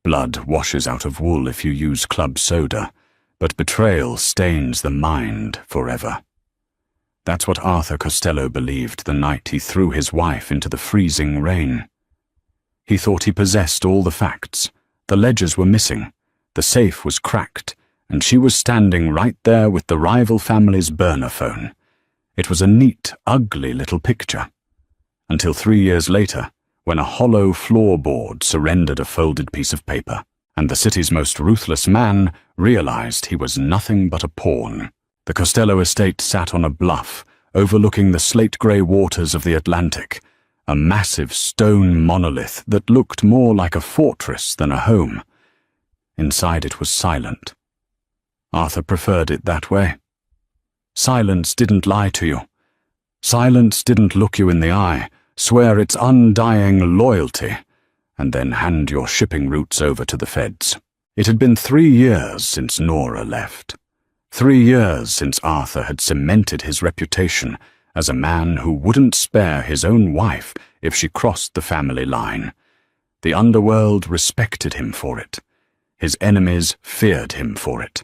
Blood washes out of wool if you use club soda, but betrayal stains the mind forever. That's what Arthur Costello believed the night he threw his wife into the freezing rain. He thought he possessed all the facts. The ledgers were missing, the safe was cracked, and she was standing right there with the rival family's burner phone. It was a neat, ugly little picture. Until 3 years later, when a hollow floorboard surrendered a folded piece of paper, and the city's most ruthless man realized he was nothing but a pawn. The Costello estate sat on a bluff, overlooking the slate-grey waters of the Atlantic, a massive stone monolith that looked more like a fortress than a home. Inside it was silent. Arthur preferred it that way. Silence didn't lie to you. Silence didn't look you in the eye, swear its undying loyalty, and then hand your shipping routes over to the feds. It had been 3 years since Nora left. 3 years since Arthur had cemented his reputation as a man who wouldn't spare his own wife if she crossed the family line. The underworld respected him for it. His enemies feared him for it.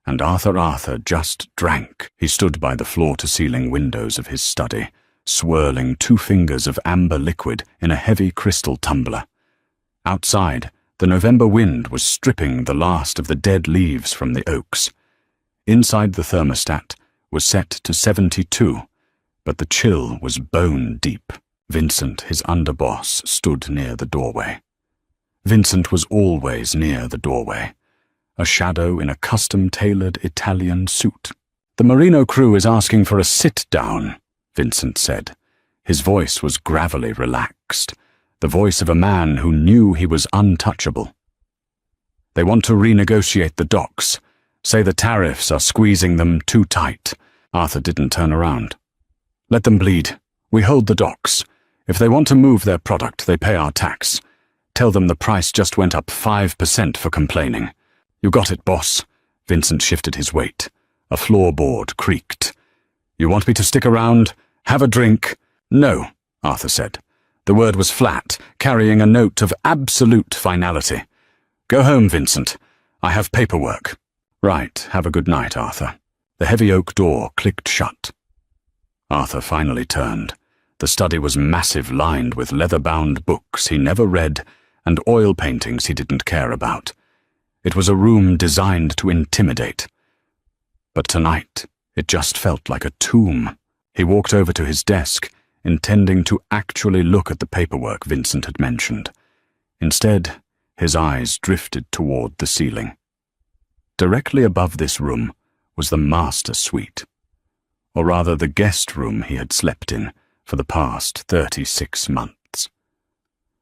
And Arthur just drank. He stood by the floor-to-ceiling windows of his study, swirling 2 fingers of amber liquid in a heavy crystal tumbler. Outside, the November wind was stripping the last of the dead leaves from the oaks. Inside the thermostat was set to 72, but the chill was bone deep. Vincent, his underboss, stood near the doorway. Vincent was always near the doorway, a shadow in a custom-tailored Italian suit. "The Merino crew is asking for a sit-down," Vincent said. His voice was gravelly relaxed, the voice of a man who knew he was untouchable. "They want to renegotiate the docks. Say the tariffs are squeezing them too tight." Arthur didn't turn around. "Let them bleed. We hold the docks. If they want to move their product, they pay our tax. Tell them the price just went up 5% for complaining." "You got it, boss." Vincent shifted his weight. A floorboard creaked. "You want me to stick around? Have a drink?" "No," Arthur said. The word was flat, carrying a note of absolute finality. "Go home, Vincent. I have paperwork." "Right, have a good night, Arthur." The heavy oak door clicked shut. Arthur finally turned. The study was massive, lined with leather-bound books he never read and oil paintings he didn't care about. It was a room designed to intimidate. But tonight, it just felt like a tomb. He walked over to his desk, intending to actually look at the paperwork Vincent had mentioned. Instead, his eyes drifted toward the ceiling. Directly above this room was the master suite, or rather the guest room he had slept in for the past 36 months.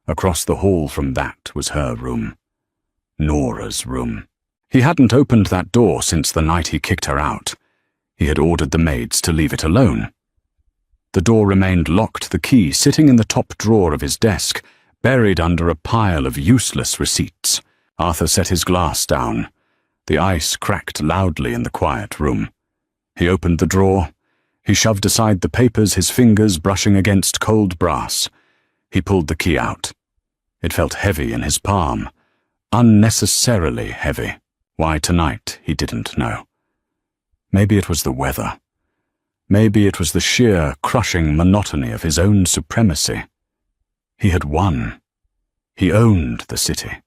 Across the hall from that was her room, Nora's room. He hadn't opened that door since the night he kicked her out. He had ordered the maids to leave it alone. The door remained locked, the key sitting in the top drawer of his desk, buried under a pile of useless receipts. Arthur set his glass down. The ice cracked loudly in the quiet room. He opened the drawer. He shoved aside the papers, his fingers brushing against cold brass. He pulled the key out. It felt heavy in his palm, unnecessarily heavy. Why tonight, he didn't know. Maybe it was the weather. Maybe it was the sheer, crushing monotony of his own supremacy. He had won. He owned the city.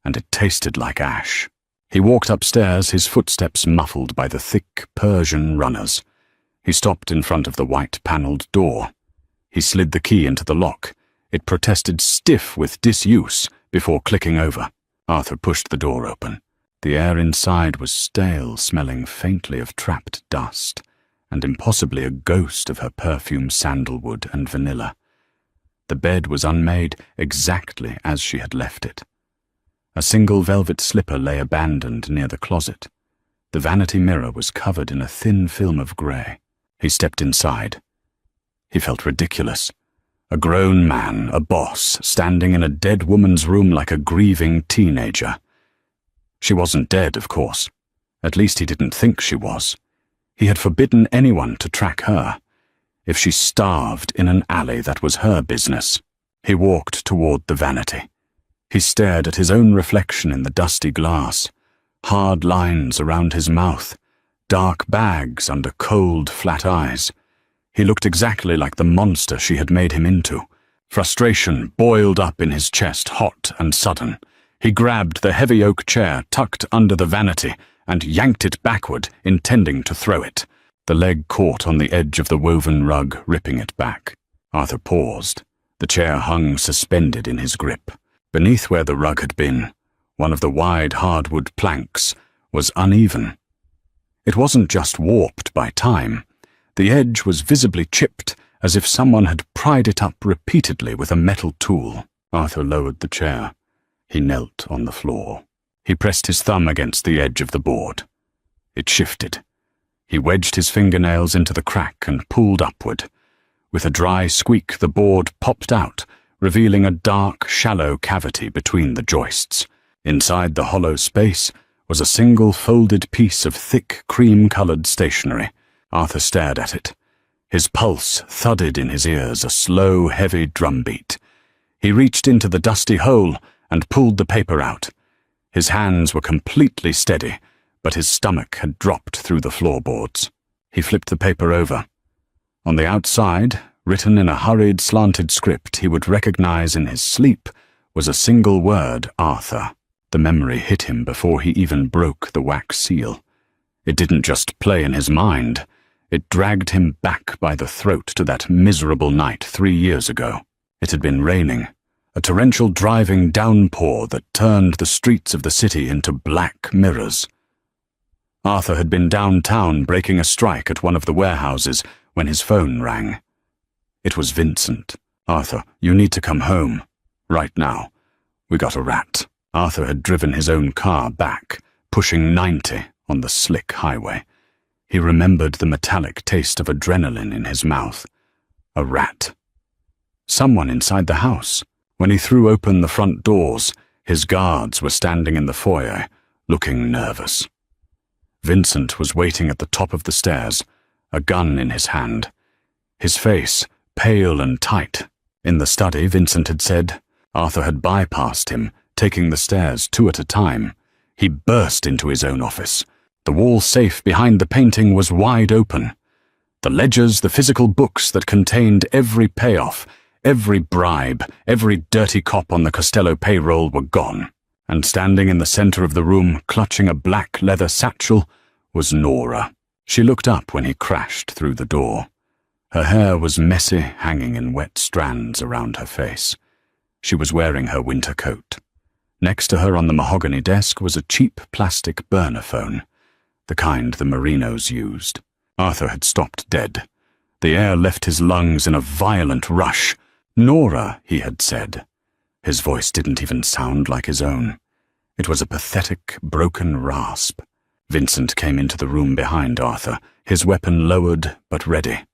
And it tasted like ash. He walked upstairs, his footsteps muffled by the thick Persian runners. He stopped in front of the white-panelled door. He slid the key into the lock. It protested stiff with disuse before clicking over. Arthur pushed the door open. The air inside was stale, smelling faintly of trapped dust, and impossibly a ghost of her perfume sandalwood and vanilla. The bed was unmade exactly as she had left it. A single velvet slipper lay abandoned near the closet. The vanity mirror was covered in a thin film of grey. He stepped inside. He felt ridiculous. A grown man, a boss, standing in a dead woman's room like a grieving teenager. She wasn't dead, of course. At least he didn't think she was. He had forbidden anyone to track her. If she starved in an alley, that was her business. He walked toward the vanity. He stared at his own reflection in the dusty glass. Hard lines around his mouth, dark bags under cold, flat eyes. He looked exactly like the monster she had made him into. Frustration boiled up in his chest, hot and sudden. He grabbed the heavy oak chair tucked under the vanity and yanked it backward, intending to throw it. The leg caught on the edge of the woven rug, ripping it back. Arthur paused. The chair hung suspended in his grip. Beneath where the rug had been, one of the wide hardwood planks was uneven. It wasn't just warped by time. The edge was visibly chipped, as if someone had pried it up repeatedly with a metal tool. Arthur lowered the chair. He knelt on the floor. He pressed his thumb against the edge of the board. It shifted. He wedged his fingernails into the crack and pulled upward. With a dry squeak, the board popped out, revealing a dark, shallow cavity between the joists. Inside the hollow space was a single folded piece of thick, cream-colored stationery. Arthur stared at it. His pulse thudded in his ears, a slow, heavy drumbeat. He reached into the dusty hole and pulled the paper out. His hands were completely steady, but his stomach had dropped through the floorboards. He flipped the paper over. On the outside, written in a hurried, slanted script he would recognize in his sleep, was a single word, Arthur. The memory hit him before he even broke the wax seal. It didn't just play in his mind. It dragged him back by the throat to that miserable night 3 years ago. It had been raining, a torrential driving downpour that turned the streets of the city into black mirrors. Arthur had been downtown breaking a strike at one of the warehouses when his phone rang. It was Vincent. "Arthur, you need to come home. Right now. We got a rat." Arthur had driven his own car back, pushing 90 on the slick highway. He remembered the metallic taste of adrenaline in his mouth. A rat. Someone inside the house. When he threw open the front doors, his guards were standing in the foyer, looking nervous. Vincent was waiting at the top of the stairs, a gun in his hand. His face, pale and tight. In the study, Vincent had said. Arthur had bypassed him, taking the stairs 2 at a time. He burst into his own office. The wall safe behind the painting was wide open. The ledgers, the physical books that contained every payoff, every bribe, every dirty cop on the Costello payroll were gone. And standing in the center of the room, clutching a black leather satchel, was Nora. She looked up when he crashed through the door. Her hair was messy, hanging in wet strands around her face. She was wearing her winter coat. Next to her on the mahogany desk was a cheap plastic burner phone, the kind the Marinos used. Arthur had stopped dead. The air left his lungs in a violent rush. "Nora," he had said. His voice didn't even sound like his own. It was a pathetic, broken rasp. Vincent came into the room behind Arthur, his weapon lowered but ready.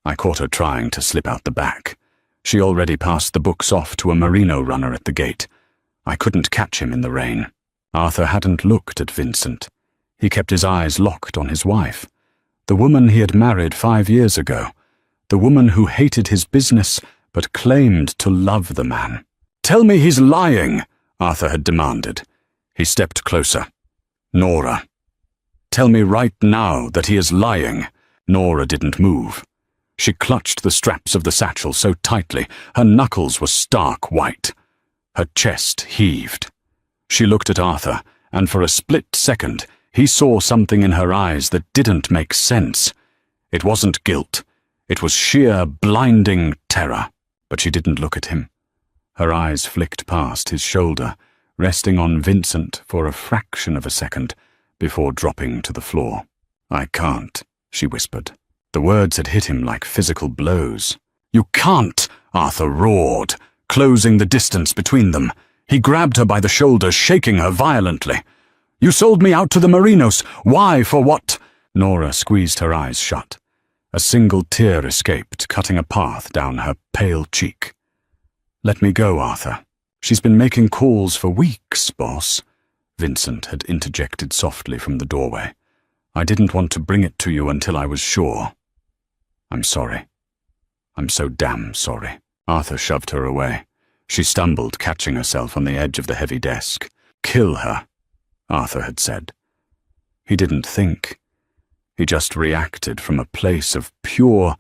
I caught her trying to slip out the back. She already passed the books off to a merino runner at the gate. I couldn't catch him in the rain. Arthur hadn't looked at Vincent. He kept his eyes locked on his wife, the woman he had married 5 years ago, the woman who hated his business but claimed to love the man. "Tell me he's lying," Arthur had demanded. He stepped closer. "Nora, tell me right now that he is lying." Nora didn't move. She clutched the straps of the satchel so tightly, her knuckles were stark white. Her chest heaved. She looked at Arthur, and for a split second, he saw something in her eyes that didn't make sense. It wasn't guilt. It was sheer, blinding terror. But she didn't look at him. Her eyes flicked past his shoulder, resting on Vincent for a fraction of a second, before dropping to the floor. "I can't," she whispered. The words had hit him like physical blows. "You can't!" Arthur roared, closing the distance between them. He grabbed her by the shoulders, shaking her violently. "You sold me out to the Marinos. Why? For what?" Nora squeezed her eyes shut. A single tear escaped, cutting a path down her pale cheek. "Let me go, Arthur. She's been making calls for weeks, boss," Vincent had interjected softly from the doorway. "I didn't want to bring it to you until I was sure. I'm sorry. I'm so damn sorry." Arthur shoved her away. She stumbled, catching herself on the edge of the heavy desk. Kill her, Arthur had said. He didn't think. He just reacted from a place of pure,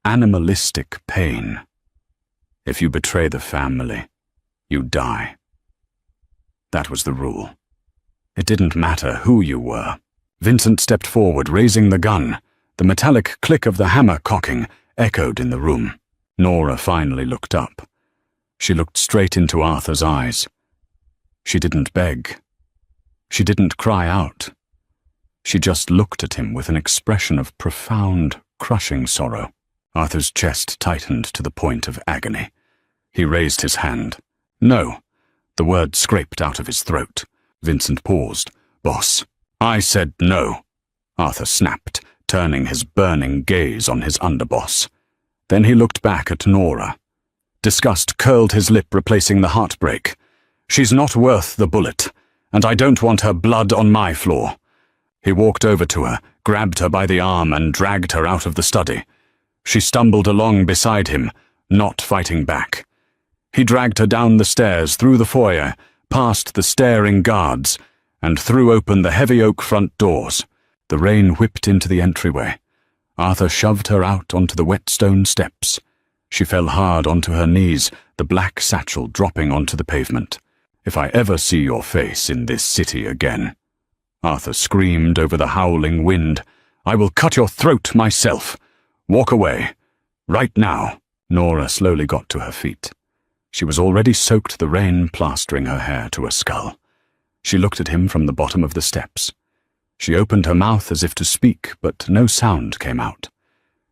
animalistic pain. If you betray the family, you die. That was the rule. It didn't matter who you were. Vincent stepped forward, raising the gun. The metallic click of the hammer cocking echoed in the room. Nora finally looked up. She looked straight into Arthur's eyes. She didn't beg. She didn't cry out. She just looked at him with an expression of profound, crushing sorrow. Arthur's chest tightened to the point of agony. He raised his hand. No. The word scraped out of his throat. Vincent paused. Boss. I said no, Arthur snapped, turning his burning gaze on his underboss. Then he looked back at Nora. Disgust curled his lip, replacing the heartbreak. She's not worth the bullet, and I don't want her blood on my floor. He walked over to her, grabbed her by the arm, and dragged her out of the study. She stumbled along beside him, not fighting back. He dragged her down the stairs, through the foyer, past the staring guards, and threw open the heavy oak front doors. The rain whipped into the entryway. Arthur shoved her out onto the wet stone steps. She fell hard onto her knees, the black satchel dropping onto the pavement. If I ever see your face in this city again, Arthur screamed over the howling wind, I will cut your throat myself. Walk away. Right now. Nora slowly got to her feet. She was already soaked, the rain plastering her hair to her skull. She looked at him from the bottom of the steps. She opened her mouth as if to speak, but no sound came out.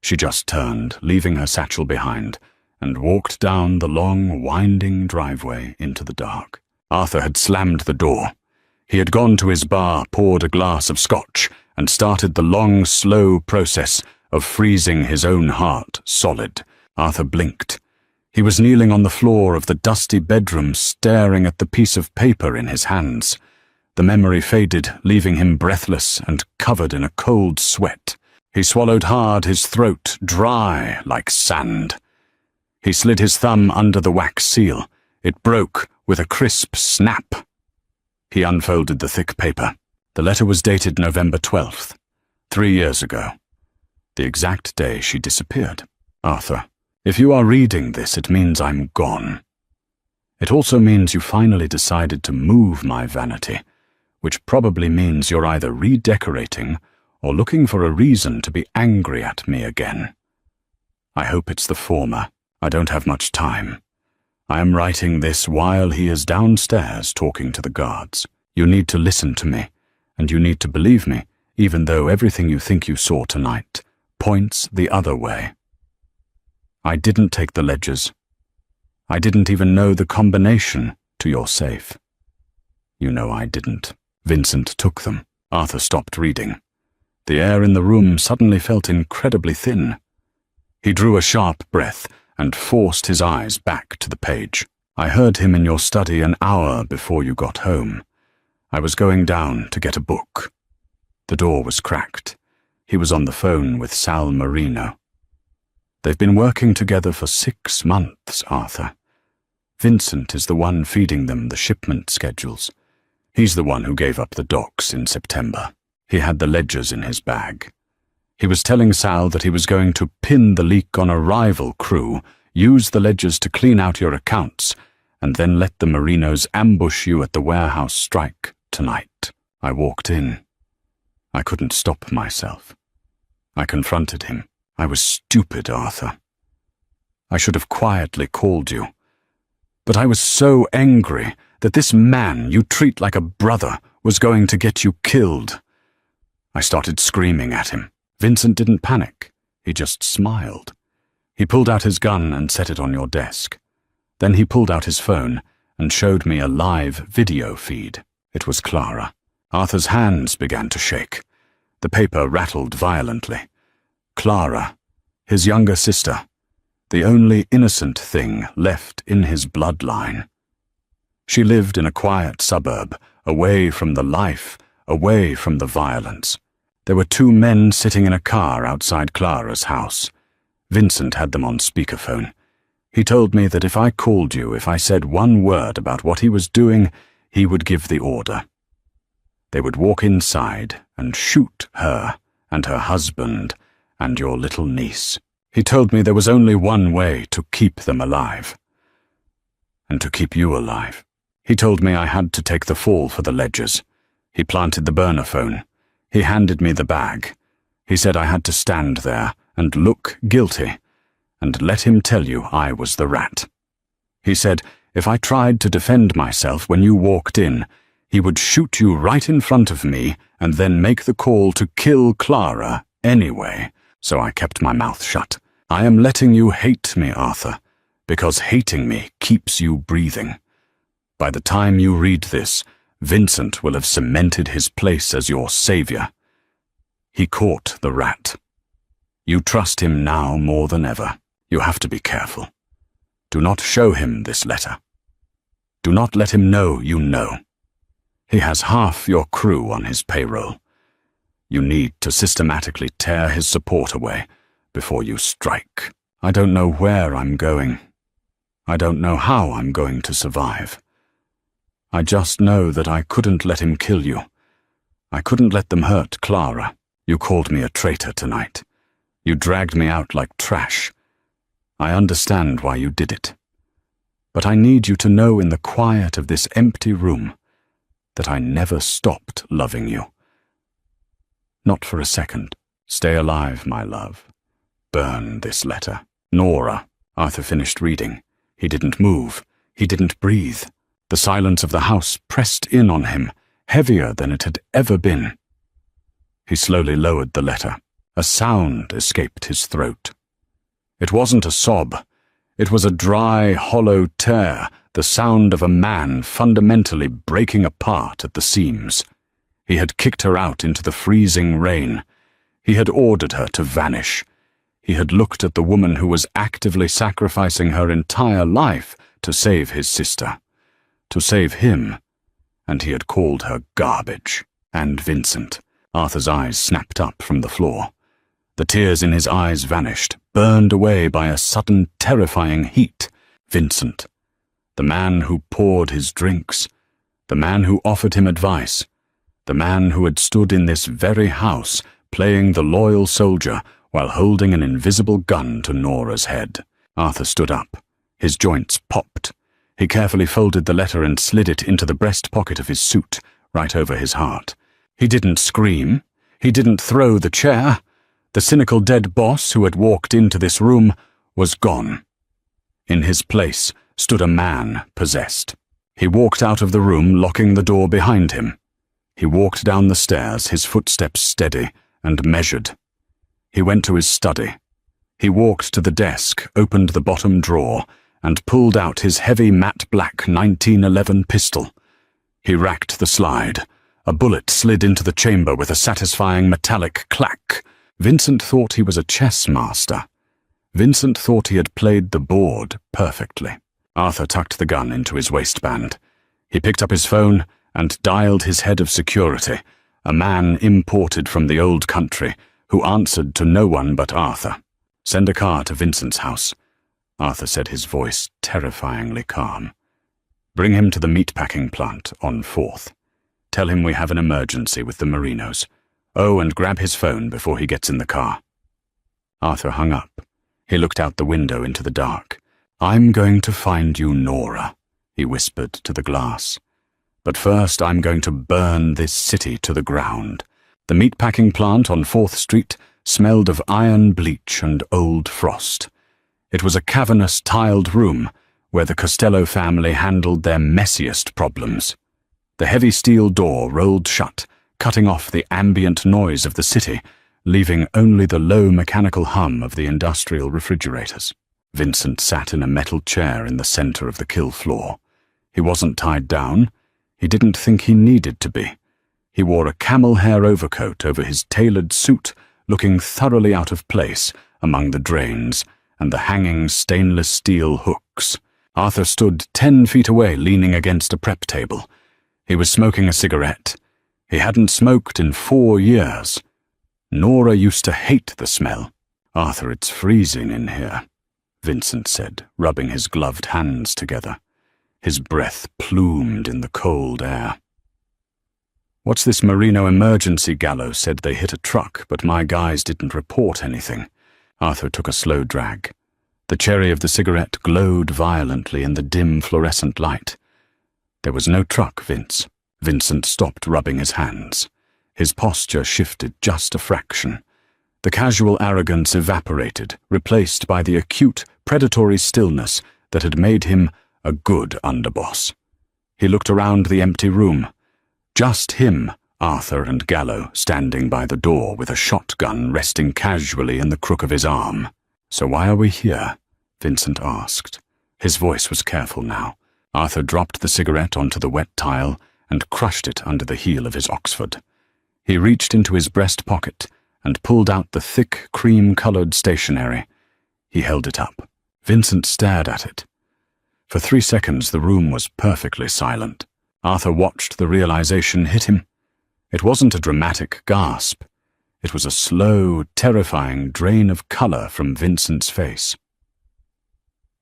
She just turned, leaving her satchel behind, and walked down the long, winding driveway into the dark. Arthur had slammed the door. He had gone to his bar, poured a glass of scotch, and started the long, slow process of freezing his own heart solid. Arthur blinked. He was kneeling on the floor of the dusty bedroom, staring at the piece of paper in his hands. The memory faded, leaving him breathless and covered in a cold sweat. He swallowed hard, his throat dry like sand. He slid his thumb under the wax seal. It broke with a crisp snap. He unfolded the thick paper. The letter was dated November 12th, 3 years ago, the exact day she disappeared. Arthur, if you are reading this, it means I'm gone. It also means you finally decided to move my vanity, which probably means you're either redecorating or looking for a reason to be angry at me again. I hope it's the former. I don't have much time. I am writing this while he is downstairs talking to the guards. You need to listen to me, and you need to believe me, even though everything you think you saw tonight points the other way. I didn't take the ledgers. I didn't even know the combination to your safe. You know I didn't. Vincent took them. Arthur stopped reading. The air in the room suddenly felt incredibly thin. He drew a sharp breath and forced his eyes back to the page. I heard him in your study an hour before you got home. I was going down to get a book. The door was cracked. He was on the phone with Sal Marino. They've been working together for 6 months, Arthur. Vincent is the one feeding them the shipment schedules. He's the one who gave up the docks in September. He had the ledgers in his bag. He was telling Sal that he was going to pin the leak on a rival crew, use the ledgers to clean out your accounts, and then let the Marinos ambush you at the warehouse strike tonight. I walked in. I couldn't stop myself. I confronted him. I was stupid, Arthur. I should have quietly called you. But I was so angry that this man you treat like a brother was going to get you killed. I started screaming at him. Vincent didn't panic. He just smiled. He pulled out his gun and set it on your desk. Then he pulled out his phone and showed me a live video feed. It was Clara. Arthur's hands began to shake. The paper rattled violently. Clara, his younger sister, the only innocent thing left in his bloodline. She lived in a quiet suburb, away from the life, away from the violence. There were 2 men sitting in a car outside Clara's house. Vincent had them on speakerphone. He told me that if I called you, if I said one word about what he was doing, he would give the order. They would walk inside and shoot her and her husband and your little niece. He told me there was only one way to keep them alive. And to keep you alive. He told me I had to take the fall for the ledgers. He planted the burner phone. He handed me the bag. He said I had to stand there and look guilty, and let him tell you I was the rat. He said if I tried to defend myself when you walked in, he would shoot you right in front of me and then make the call to kill Clara anyway, so I kept my mouth shut. I am letting you hate me, Arthur, because hating me keeps you breathing. By the time you read this, Vincent will have cemented his place as your savior. He caught the rat. You trust him now more than ever. You have to be careful. Do not show him this letter. Do not let him know you know. He has half your crew on his payroll. You need to systematically tear his support away before you strike. I don't know where I'm going. I don't know how I'm going to survive. I just know that I couldn't let him kill you. I couldn't let them hurt Clara. You called me a traitor tonight. You dragged me out like trash. I understand why you did it. But I need you to know in the quiet of this empty room that I never stopped loving you. Not for a second. Stay alive, my love. Burn this letter. Nora. Arthur finished reading. He didn't move. He didn't breathe. The silence of the house pressed in on him, heavier than it had ever been. He slowly lowered the letter. A sound escaped his throat. It wasn't a sob. It was a dry, hollow tear, the sound of a man fundamentally breaking apart at the seams. He had kicked her out into the freezing rain. He had ordered her to vanish. He had looked at the woman who was actively sacrificing her entire life to save his sister, to save him, and he had called her garbage. And Vincent. Arthur's eyes snapped up from the floor. The tears in his eyes vanished, burned away by a sudden terrifying heat. Vincent. The man who poured his drinks. The man who offered him advice. The man who had stood in this very house, playing the loyal soldier while holding an invisible gun to Nora's head. Arthur stood up. His joints popped. He carefully folded the letter and slid it into the breast pocket of his suit, right over his heart. He didn't scream. He didn't throw the chair. The cynical dead boss who had walked into this room was gone. In his place stood a man possessed. He walked out of the room, locking the door behind him. He walked down the stairs, his footsteps steady, and measured. He went to his study. He walked to the desk, opened the bottom drawer, and pulled out his heavy matte black 1911 pistol. He racked the slide. A bullet slid into the chamber with a satisfying metallic clack. Vincent thought he was a chess master. Vincent thought he had played the board perfectly. Arthur tucked the gun into his waistband. He picked up his phone and dialed his head of security, a man imported from the old country, who answered to no one but Arthur. "Send a car to Vincent's house," Arthur said, his voice terrifyingly calm. "Bring him to the meatpacking plant on 4th. Tell him we have an emergency with the Merinos. Oh, and grab his phone before he gets in the car." Arthur hung up. He looked out the window into the dark. "I'm going to find you Nora," he whispered to the glass. "But first I'm going to burn this city to the ground." The meatpacking plant on 4th Street smelled of iron bleach and old frost. It was a cavernous tiled room where the Costello family handled their messiest problems. The heavy steel door rolled shut, cutting off the ambient noise of the city, leaving only the low mechanical hum of the industrial refrigerators. Vincent sat in a metal chair in the center of the kill floor. He wasn't tied down. He didn't think he needed to be. He wore a camel hair overcoat over his tailored suit, looking thoroughly out of place among the drains and the hanging stainless steel hooks. Arthur stood 10 feet away, leaning against a prep table. He was smoking a cigarette. He hadn't smoked in 4 years. Nora used to hate the smell. "Arthur, it's freezing in here." Vincent said, rubbing his gloved hands together. His breath plumed in the cold air. "What's this Merino emergency?" Gallo said they hit a truck, but my guys didn't report anything. Arthur took a slow drag. The cherry of the cigarette glowed violently in the dim fluorescent light. "There was no truck, Vince." Vincent stopped rubbing his hands. His posture shifted just a fraction. The casual arrogance evaporated, replaced by the acute, predatory stillness that had made him a good underboss. He looked around the empty room. Just him, Arthur and Gallo, standing by the door with a shotgun resting casually in the crook of his arm. "So why are we here?" Vincent asked. His voice was careful now. Arthur dropped the cigarette onto the wet tile and crushed it under the heel of his Oxford. He reached into his breast pocket and pulled out the thick, cream-colored stationery. He held it up. Vincent stared at it. For 3 seconds the room was perfectly silent. Arthur watched the realization hit him. It wasn't a dramatic gasp. It was a slow, terrifying drain of color from Vincent's face.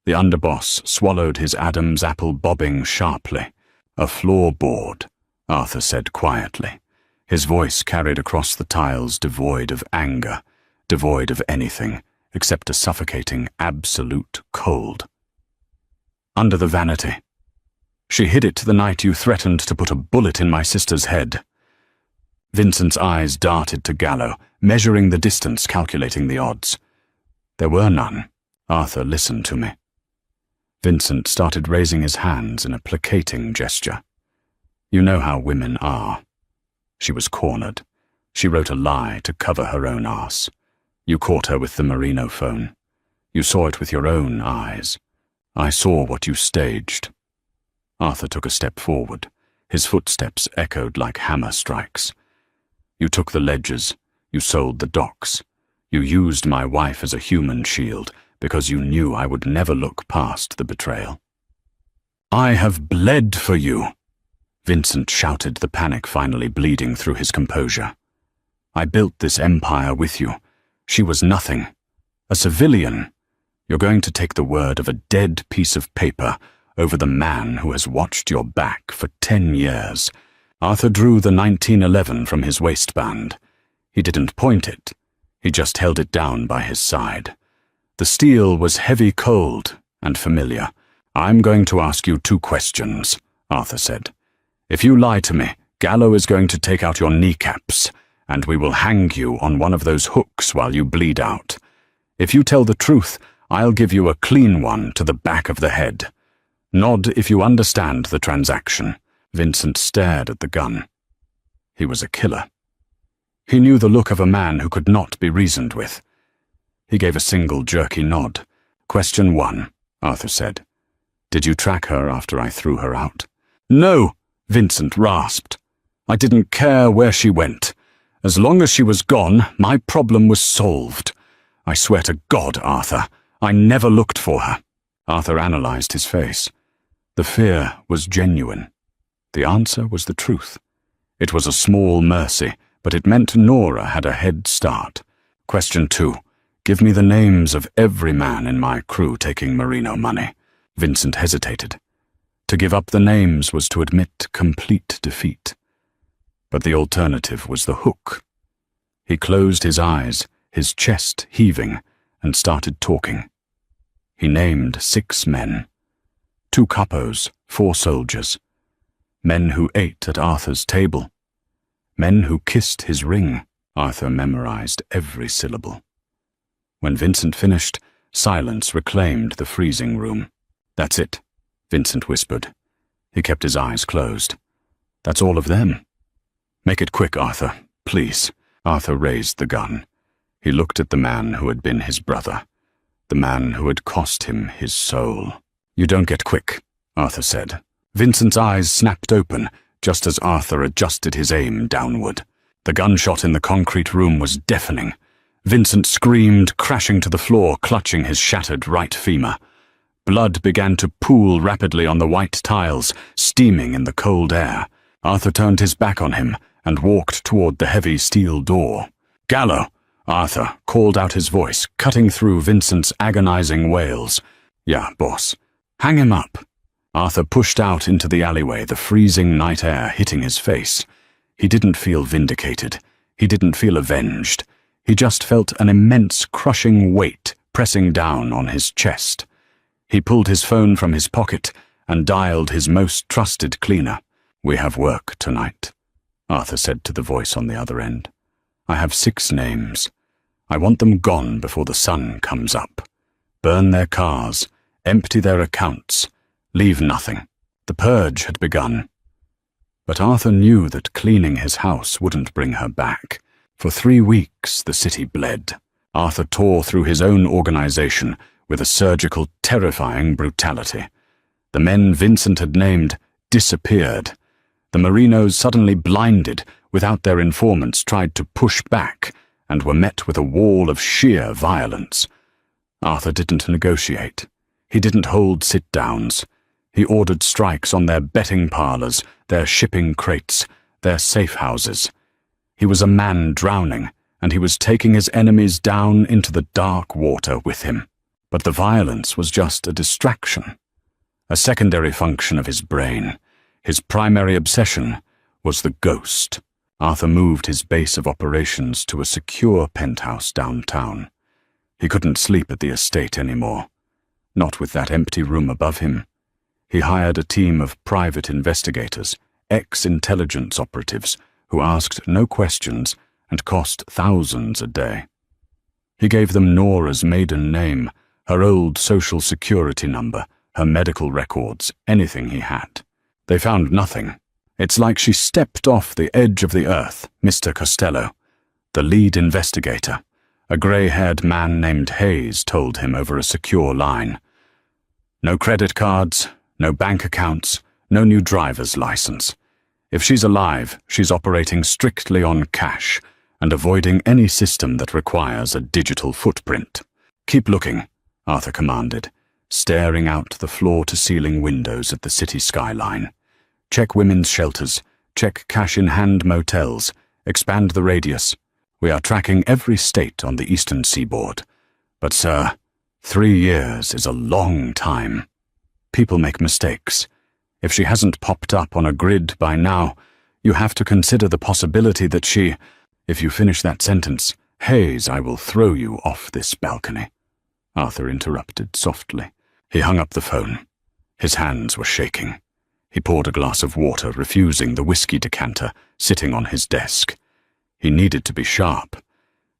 The underboss swallowed his Adam's apple bobbing sharply. "A floorboard," Arthur said quietly. His voice carried across the tiles devoid of anger, devoid of anything except a suffocating, absolute cold. "Under the vanity. She hid it the night you threatened to put a bullet in my sister's head." Vincent's eyes darted to Gallo, measuring the distance, calculating the odds. "There were none. Arthur, listen to me." Vincent started raising his hands in a placating gesture. "You know how women are." She was cornered. She wrote a lie to cover her own arse. You caught her with the Merino phone. You saw it with your own eyes. I saw what you staged. Arthur took a step forward. His footsteps echoed like hammer strikes. You took the ledgers. You sold the docks. You used my wife as a human shield because you knew I would never look past the betrayal. "I have bled for you," Vincent shouted, the panic finally bleeding through his composure. "I built this empire with you. She was nothing. A civilian. You're going to take the word of a dead piece of paper over the man who has watched your back for 10 years. Arthur drew the 1911 from his waistband. He didn't point it. He just held it down by his side. The steel was heavy cold and familiar. "I'm going to ask you 2 questions, Arthur said. "If you lie to me, Gallo is going to take out your kneecaps, and we will hang you on one of those hooks while you bleed out. If you tell the truth, I'll give you a clean one to the back of the head. Nod if you understand the transaction." Vincent stared at the gun. He was a killer. He knew the look of a man who could not be reasoned with. He gave a single jerky nod. "Question 1, Arthur said. Did you track her after I threw her out?" "No," Vincent rasped. "I didn't care where she went. As long as she was gone, my problem was solved. I swear to God, Arthur, I never looked for her." Arthur analyzed his face. The fear was genuine. The answer was the truth. It was a small mercy, but it meant Nora had a head start. "Question 2. Give me the names of every man in my crew taking Merino money." Vincent hesitated. To give up the names was to admit complete defeat. But the alternative was the hook. He closed his eyes, his chest heaving, and started talking. He named 6 men. 2 capos, 4 soldiers. Men who ate at Arthur's table. Men who kissed his ring. Arthur memorized every syllable. When Vincent finished, silence reclaimed the freezing room. "That's it," Vincent whispered. He kept his eyes closed. "That's all of them. Make it quick, Arthur, please." Arthur raised the gun. He looked at the man who had been his brother, the man who had cost him his soul. "You don't get quick," Arthur said. Vincent's eyes snapped open, just as Arthur adjusted his aim downward. The gunshot in the concrete room was deafening. Vincent screamed, crashing to the floor, clutching his shattered right femur. Blood began to pool rapidly on the white tiles, steaming in the cold air. Arthur turned his back on him and walked toward the heavy steel door. "Gallo, Arthur called out his voice, cutting through Vincent's agonizing wails. "Yeah, boss. Hang him up." Arthur pushed out into the alleyway, the freezing night air hitting his face. He didn't feel vindicated. He didn't feel avenged. He just felt an immense crushing weight pressing down on his chest. He pulled his phone from his pocket and dialed his most trusted cleaner. "We have work tonight," Arthur said to the voice on the other end. "I have 6 names. I want them gone before the sun comes up. Burn their cars, empty their accounts, leave nothing." The purge had begun. But Arthur knew that cleaning his house wouldn't bring her back. For 3 weeks the city bled. Arthur tore through his own organization with a surgical, terrifying brutality. The men Vincent had named disappeared. The Marinos, suddenly blinded, without their informants, tried to push back and were met with a wall of sheer violence. Arthur didn't negotiate. He didn't hold sit-downs. He ordered strikes on their betting parlors, their shipping crates, their safe houses. He was a man drowning, and he was taking his enemies down into the dark water with him. But the violence was just a distraction, a secondary function of his brain. His primary obsession was the ghost. Arthur moved his base of operations to a secure penthouse downtown. He couldn't sleep at the estate anymore, not with that empty room above him. He hired a team of private investigators, ex-intelligence operatives, who asked no questions and cost thousands a day. He gave them Nora's maiden name, her old social security number, her medical records, anything he had. They found nothing. "It's like she stepped off the edge of the earth," Mr. Costello, the lead investigator, a grey-haired man named Hayes, told him over a secure line. "No credit cards, no bank accounts, no new driver's license. If she's alive, she's operating strictly on cash and avoiding any system that requires a digital footprint." "Keep looking," Arthur commanded, staring out the floor-to-ceiling windows at the city skyline. "Check women's shelters, check cash-in-hand motels, expand the radius. We are tracking every state on the eastern seaboard. But, sir, 3 years is a long time. People make mistakes. If she hasn't popped up on a grid by now, you have to consider the possibility that she—" "If you finish that sentence, Hayes, I will throw you off this balcony," Arthur interrupted softly. He hung up the phone. His hands were shaking. He poured a glass of water, refusing the whiskey decanter sitting on his desk. He needed to be sharp.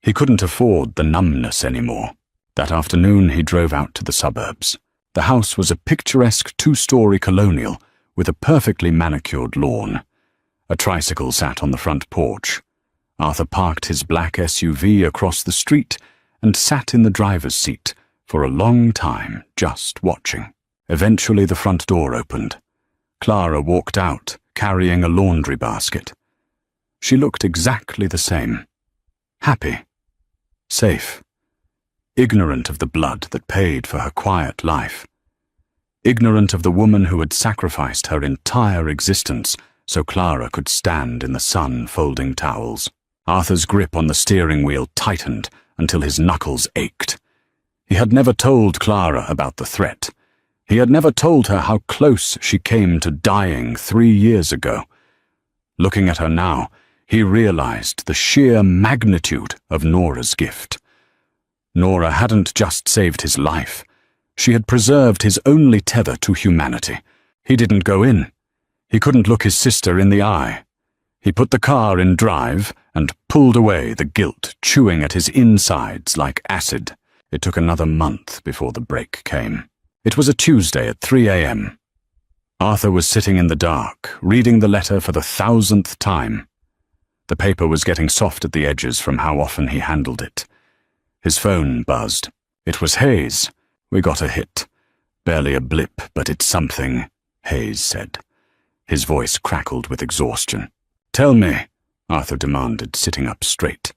He couldn't afford the numbness anymore. That afternoon he drove out to the suburbs. The house was a picturesque 2-story colonial with a perfectly manicured lawn. A tricycle sat on the front porch. Arthur parked his black SUV across the street and sat in the driver's seat for a long time, just watching. Eventually the front door opened. Clara walked out, carrying a laundry basket. She looked exactly the same. Happy. Safe. Ignorant of the blood that paid for her quiet life. Ignorant of the woman who had sacrificed her entire existence so Clara could stand in the sun folding towels. Arthur's grip on the steering wheel tightened until his knuckles ached. He had never told Clara about the threat. He had never told her how close she came to dying 3 years ago. Looking at her now, he realized the sheer magnitude of Nora's gift. Nora hadn't just saved his life. She had preserved his only tether to humanity. He didn't go in. He couldn't look his sister in the eye. He put the car in drive and pulled away, the guilt chewing at his insides like acid. It took another month before the break came. It was a Tuesday at 3 a.m. Arthur was sitting in the dark, reading the letter for the 1,000th time. The paper was getting soft at the edges from how often he handled it. His phone buzzed. It was Hayes. "We got a hit. Barely a blip, but it's something," Hayes said. His voice crackled with exhaustion. "Tell me," Arthur demanded, sitting up straight.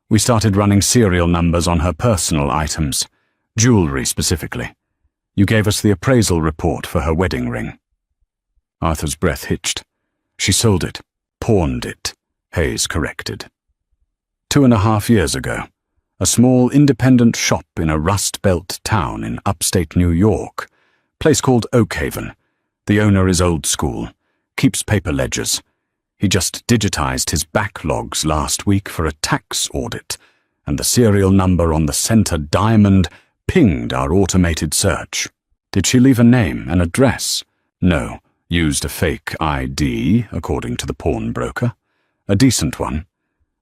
"We started running serial numbers on her personal items, jewelry specifically. You gave us the appraisal report for her wedding ring." Arthur's breath hitched. "She sold it, pawned it," Hayes corrected. 2.5 years ago, A small independent shop in a rust-belt town in upstate New York. Place called Oakhaven. The owner is old school. Keeps paper ledgers. He just digitized his backlogs last week for a tax audit, and the serial number on the center diamond pinged our automated search. Did she leave a name, an address? No. Used a fake ID, according to the pawnbroker. A decent one.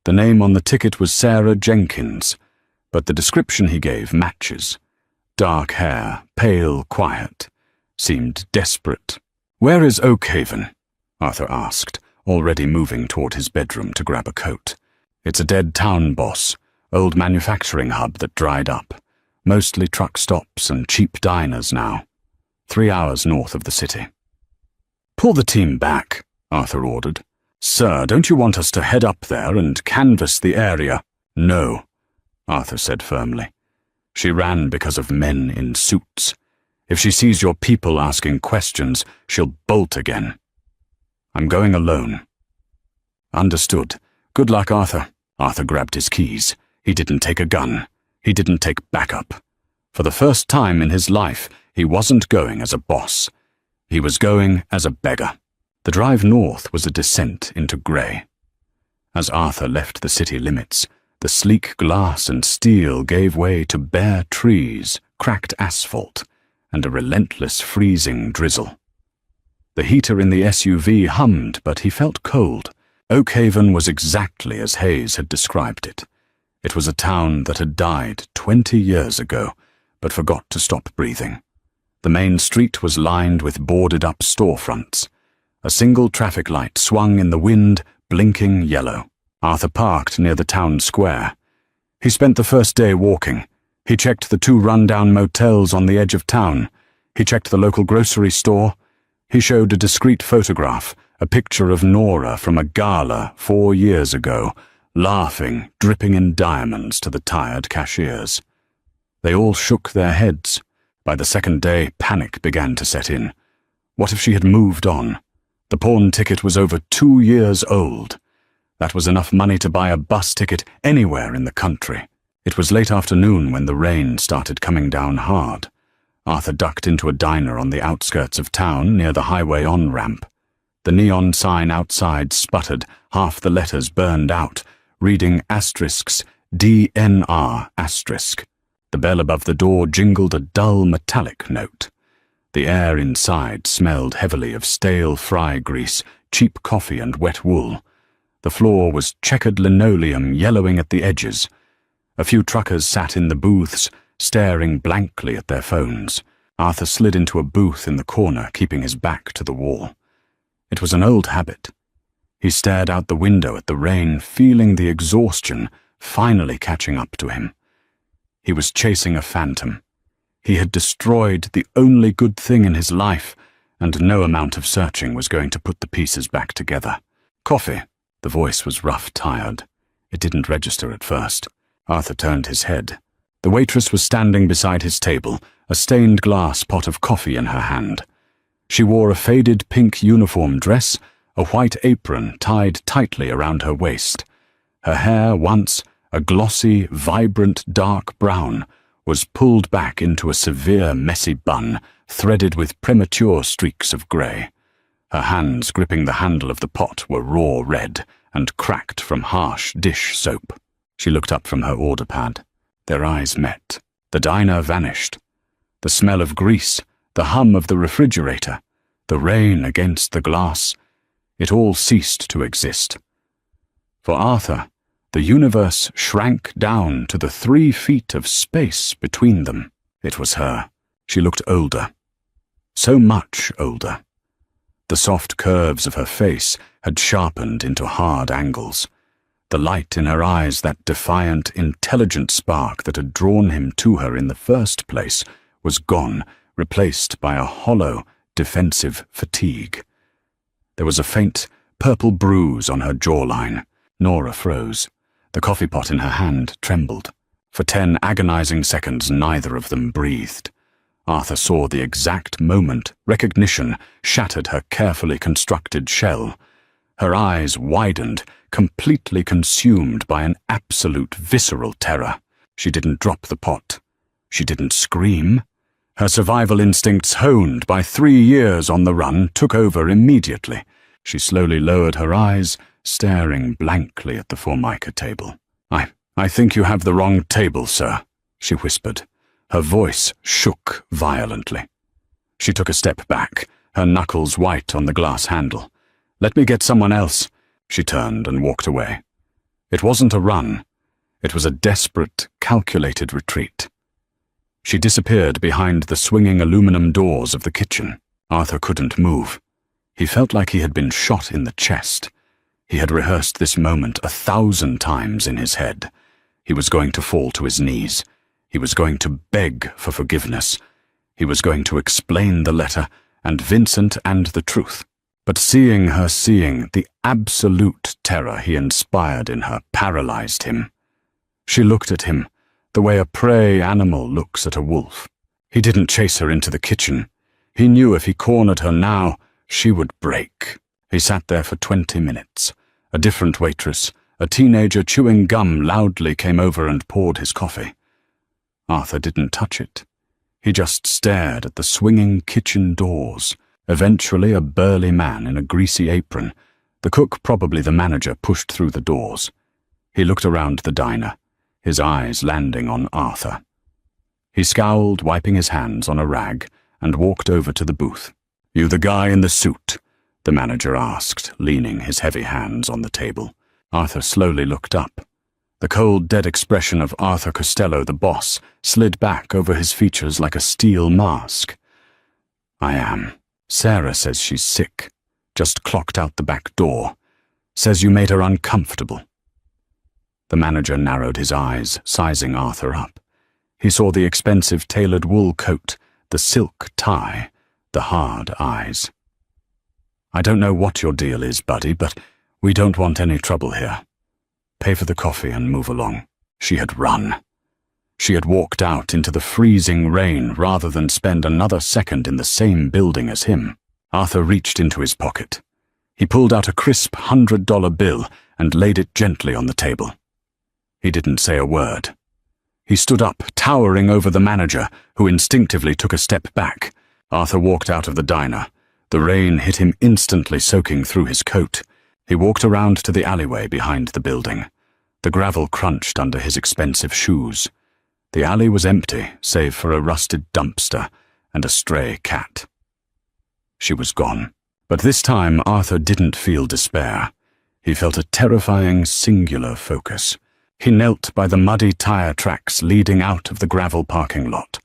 The name on the ticket was Sarah Jenkins, but the description he gave matches. Dark hair, pale, quiet. Seemed desperate. "Where is Oakhaven?" Arthur asked, already moving toward his bedroom to grab a coat. "It's a dead town, boss. Old manufacturing hub that dried up. Mostly truck stops and cheap diners now. 3 hours north of the city." "Pull the team back," Arthur ordered. "Sir, don't you want us to head up there and canvass the area?" "No," Arthur said firmly. "She ran because of men in suits. If she sees your people asking questions, she'll bolt again. I'm going alone." "Understood. Good luck, Arthur." Arthur grabbed his keys. He didn't take a gun. He didn't take backup. For the first time in his life, he wasn't going as a boss. He was going as a beggar. The drive north was a descent into grey. As Arthur left the city limits, the sleek glass and steel gave way to bare trees, cracked asphalt, and a relentless freezing drizzle. The heater in the SUV hummed, but he felt cold. Oakhaven was exactly as Hayes had described it. It was a town that had died 20 years ago, but forgot to stop breathing. The main street was lined with boarded-up storefronts. A single traffic light swung in the wind, blinking yellow. Arthur parked near the town square. He spent the first day walking. He checked the 2 rundown motels on the edge of town. He checked the local grocery store. He showed a discreet photograph, a picture of Nora from a gala 4 years ago, laughing, dripping in diamonds to the tired cashiers. They all shook their heads. By the second day, panic began to set in. What if she had moved on? The pawn ticket was over 2 years old. That was enough money to buy a bus ticket anywhere in the country. It was late afternoon when the rain started coming down hard. Arthur ducked into a diner on the outskirts of town near the highway on-ramp. The neon sign outside sputtered, half the letters burned out, reading asterisks, DNR asterisk. The bell above the door jingled a dull metallic note. The air inside smelled heavily of stale fry grease, cheap coffee and wet wool. The floor was checkered linoleum yellowing at the edges. A few truckers sat in the booths, staring blankly at their phones. Arthur slid into a booth in the corner, keeping his back to the wall. It was an old habit. He stared out the window at the rain, feeling the exhaustion finally catching up to him. He was chasing a phantom. He had destroyed the only good thing in his life, and no amount of searching was going to put the pieces back together. "Coffee." The voice was rough, tired. It didn't register at first. Arthur turned his head. The waitress was standing beside his table, a stained glass pot of coffee in her hand. She wore a faded pink uniform dress, a white apron tied tightly around her waist. Her hair, once a glossy, vibrant dark brown, was pulled back into a severe, messy bun, threaded with premature streaks of grey. Her hands gripping the handle of the pot were raw red and cracked from harsh dish soap. She looked up from her order pad. Their eyes met. The diner vanished. The smell of grease, the hum of the refrigerator, the rain against the glass, it all ceased to exist. For Arthur, the universe shrank down to the 3 feet of space between them. It was her. She looked older. So much older. The soft curves of her face had sharpened into hard angles. The light in her eyes, that defiant, intelligent spark that had drawn him to her in the first place, was gone, replaced by a hollow, defensive fatigue. There was a faint, purple bruise on her jawline. Nora froze. The coffee pot in her hand trembled. For 10 agonizing seconds, neither of them breathed. Arthur saw the exact moment recognition shattered her carefully constructed shell. Her eyes widened, completely consumed by an absolute visceral terror. She didn't drop the pot. She didn't scream. Her survival instincts, honed by 3 years on the run, took over immediately. She slowly lowered her eyes, staring blankly at the Formica table. I think you have the wrong table, sir," she whispered. Her voice shook violently. She took a step back, her knuckles white on the glass handle. "Let me get someone else." She turned and walked away. It wasn't a run. It was a desperate, calculated retreat. She disappeared behind the swinging aluminum doors of the kitchen. Arthur couldn't move. He felt like he had been shot in the chest. He had rehearsed this moment 1,000 times in his head. He was going to fall to his knees. He was going to beg for forgiveness. He was going to explain the letter and Vincent and the truth. But seeing the absolute terror he inspired in her paralyzed him. She looked at him, the way a prey animal looks at a wolf. He didn't chase her into the kitchen. He knew if he cornered her now, she would break. He sat there for 20 minutes. A different waitress, a teenager chewing gum, loudly came over and poured his coffee. Arthur didn't touch it. He just stared at the swinging kitchen doors. Eventually, a burly man in a greasy apron, the cook, probably the manager, pushed through the doors. He looked around the diner, his eyes landing on Arthur. He scowled, wiping his hands on a rag, and walked over to the booth. "You the guy in the suit?" the manager asked, leaning his heavy hands on the table. Arthur slowly looked up. The cold, dead expression of Arthur Costello, the boss, slid back over his features like a steel mask. "I am. Sarah says she's sick. Just clocked out the back door. Says you made her uncomfortable." The manager narrowed his eyes, sizing Arthur up. He saw the expensive tailored wool coat, the silk tie, the hard eyes. "I don't know what your deal is, buddy, but we don't want any trouble here. Pay for the coffee and move along." She had run. She had walked out into the freezing rain rather than spend another second in the same building as him. Arthur reached into his pocket. He pulled out a crisp $100 bill and laid it gently on the table. He didn't say a word. He stood up, towering over the manager, who instinctively took a step back. Arthur walked out of the diner. The rain hit him instantly, soaking through his coat. He walked around to the alleyway behind the building. The gravel crunched under his expensive shoes. The alley was empty, save for a rusted dumpster and a stray cat. She was gone. But this time Arthur didn't feel despair. He felt a terrifying, singular focus. He knelt by the muddy tire tracks leading out of the gravel parking lot.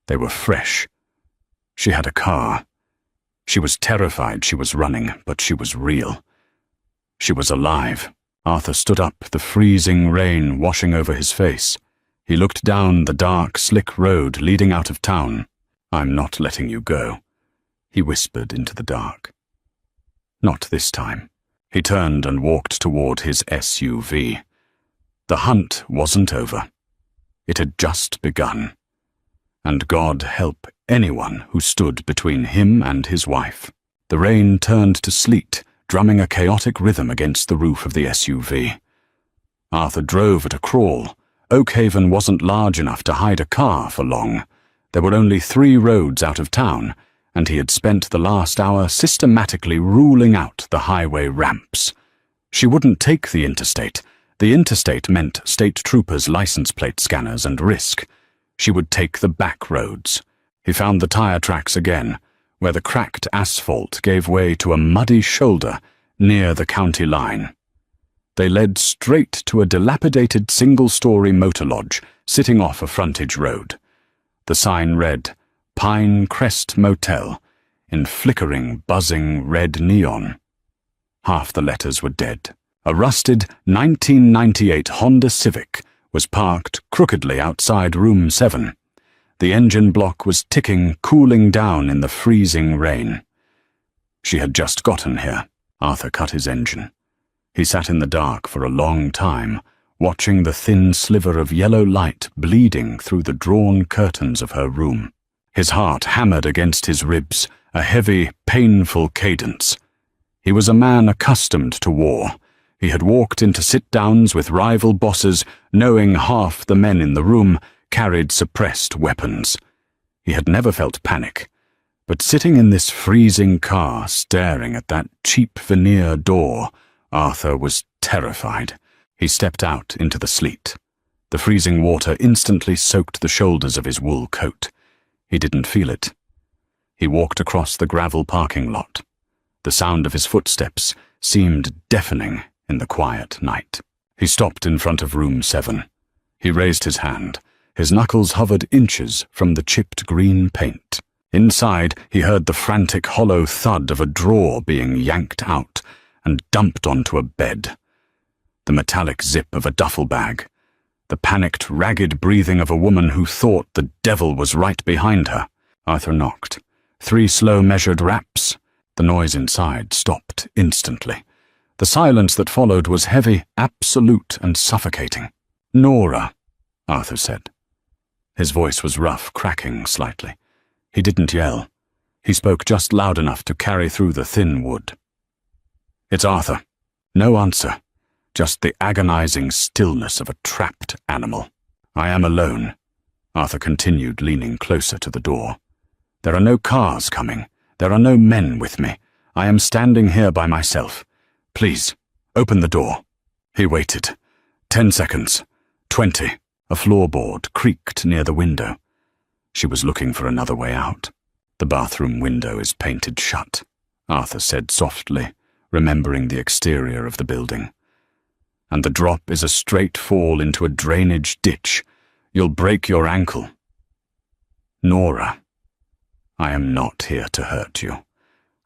They were fresh. She had a car. She was terrified she was running, but she was real. She was alive. Arthur stood up, the freezing rain washing over his face. He looked down the dark, slick road leading out of town. "I'm not letting you go," he whispered into the dark. Not this time. He turned and walked toward his SUV. The hunt wasn't over. It had just begun. And God help anyone who stood between him and his wife. The rain turned to sleet, drumming a chaotic rhythm against the roof of the SUV. Arthur drove at a crawl. Oakhaven wasn't large enough to hide a car for long. There were only 3 roads out of town, and he had spent the last hour systematically ruling out the highway ramps. She wouldn't take the interstate. The interstate meant state troopers' license plate scanners and risk. She would take the back roads. He found the tire tracks again, where the cracked asphalt gave way to a muddy shoulder near the county line. They led straight to a dilapidated single-story motor lodge sitting off a frontage road. The sign read, Pine Crest Motel, in flickering, buzzing red neon. Half the letters were dead. A rusted 1998 Honda Civic was parked crookedly outside room 7. The engine block was ticking, cooling down in the freezing rain. She had just gotten here. Arthur cut his engine. He sat in the dark for a long time, watching the thin sliver of yellow light bleeding through the drawn curtains of her room. His heart hammered against his ribs, a heavy, painful cadence. He was a man accustomed to war. He had walked into sit-downs with rival bosses, knowing half the men in the room carried suppressed weapons. He had never felt panic, but sitting in this freezing car, staring at that cheap veneer door, Arthur was terrified. He stepped out into the sleet. The freezing water instantly soaked the shoulders of his wool coat. He didn't feel it. He walked across the gravel parking lot. The sound of his footsteps seemed deafening in the quiet night. He stopped in front of room 7. He raised his hand. His knuckles hovered inches from the chipped green paint. Inside, he heard the frantic hollow thud of a drawer being yanked out and dumped onto a bed. The metallic zip of a duffel bag. The panicked, ragged breathing of a woman who thought the devil was right behind her. Arthur knocked. 3 slow measured raps. The noise inside stopped instantly. The silence that followed was heavy, absolute, and suffocating. "Nora," Arthur said. His voice was rough, cracking slightly. He didn't yell. He spoke just loud enough to carry through the thin wood. "It's Arthur." No answer. Just the agonizing stillness of a trapped animal. "I am alone," Arthur continued, leaning closer to the door. "There are no cars coming. There are no men with me. I am standing here by myself. Please, open the door." He waited. 10 seconds. 20. A floorboard creaked near the window. She was looking for another way out. "The bathroom window is painted shut," Arthur said softly, remembering the exterior of the building. "And the drop is a straight fall into a drainage ditch. You'll break your ankle." "Nora, I am not here to hurt you.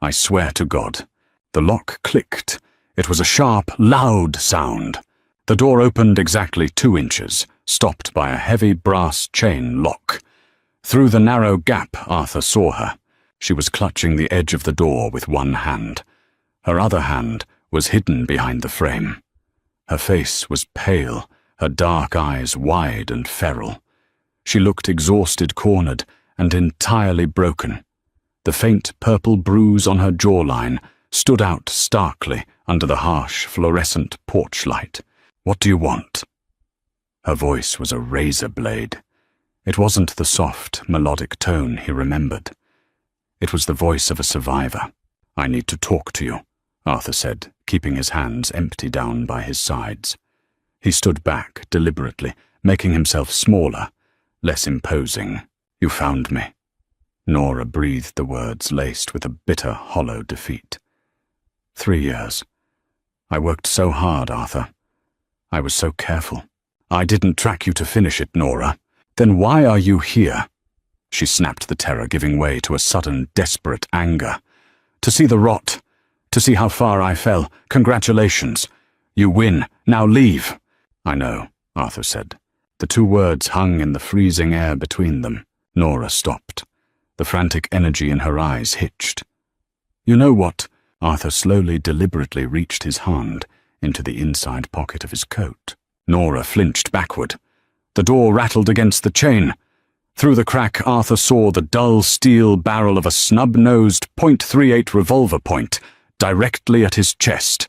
I swear to God." The lock clicked. It was a sharp, loud sound. The door opened exactly 2 inches, stopped by a heavy brass chain lock. Through the narrow gap, Arthur saw her. She was clutching the edge of the door with one hand. Her other hand was hidden behind the frame. Her face was pale, her dark eyes wide and feral. She looked exhausted, cornered, and entirely broken. The faint purple bruise on her jawline stood out starkly under the harsh, fluorescent porch light. "What do you want?" Her voice was a razor blade. It wasn't the soft, melodic tone he remembered. It was the voice of a survivor. "I need to talk to you," Arthur said, keeping his hands empty down by his sides. He stood back deliberately, making himself smaller, less imposing. "You found me." Nora breathed the words laced with a bitter, hollow defeat. 3 years. I worked so hard, Arthur. I was so careful. I didn't track you to finish it, Nora. Then why are you here? She snapped, the terror giving way to a sudden, desperate anger. To see the rot. To see how far I fell. Congratulations. You win. Now leave. I know, Arthur said. The 2 words hung in the freezing air between them. Nora stopped. The frantic energy in her eyes hitched. You know what? Arthur slowly, deliberately reached his hand into the inside pocket of his coat. Nora flinched backward. The door rattled against the chain. Through the crack, Arthur saw the dull steel barrel of a snub-nosed .38 revolver point directly at his chest.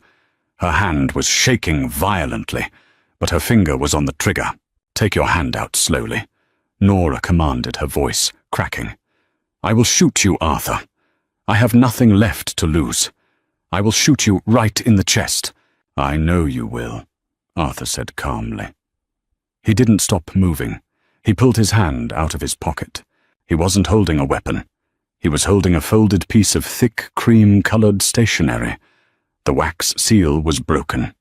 Her hand was shaking violently, but her finger was on the trigger. Take your hand out slowly, Nora commanded, her voice cracking. I will shoot you, Arthur. I have nothing left to lose. I will shoot you right in the chest. I know you will, Arthur said calmly. He didn't stop moving. He pulled his hand out of his pocket. He wasn't holding a weapon. He was holding a folded piece of thick, cream-colored stationery. The wax seal was broken.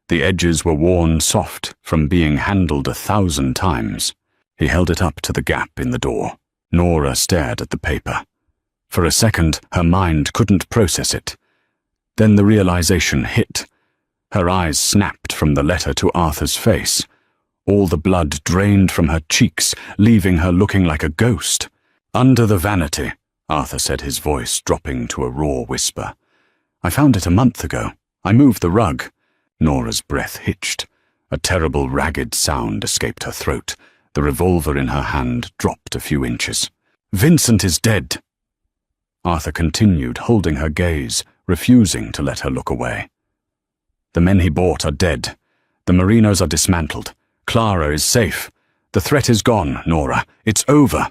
The edges were worn soft from being handled 1,000 times. He held it up to the gap in the door. Nora stared at the paper. For a second, her mind couldn't process it. Then the realization hit. Her eyes snapped from the letter to Arthur's face. All the blood drained from her cheeks, leaving her looking like a ghost. Under the vanity, Arthur said, his voice dropping to a raw whisper. I found it a month ago. I moved the rug. Nora's breath hitched. A terrible, ragged sound escaped her throat. The revolver in her hand dropped a few inches. Vincent is dead. Arthur continued, holding her gaze, refusing to let her look away. The men he bought are dead. The Marinos are dismantled. Clara is safe. The threat is gone, Nora. It's over."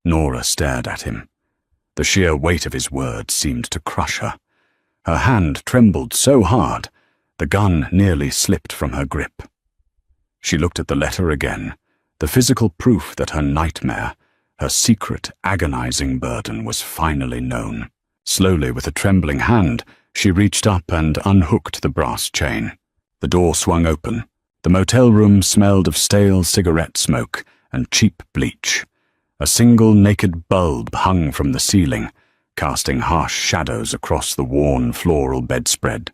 Nora stared at him. The sheer weight of his words seemed to crush her. Her hand trembled so hard, the gun nearly slipped from her grip. She looked at the letter again, the physical proof that her nightmare, her secret, agonizing burden was finally known. Slowly, with a trembling hand, she reached up and unhooked the brass chain. The door swung open. The motel room smelled of stale cigarette smoke and cheap bleach. A single naked bulb hung from the ceiling, casting harsh shadows across the worn floral bedspread.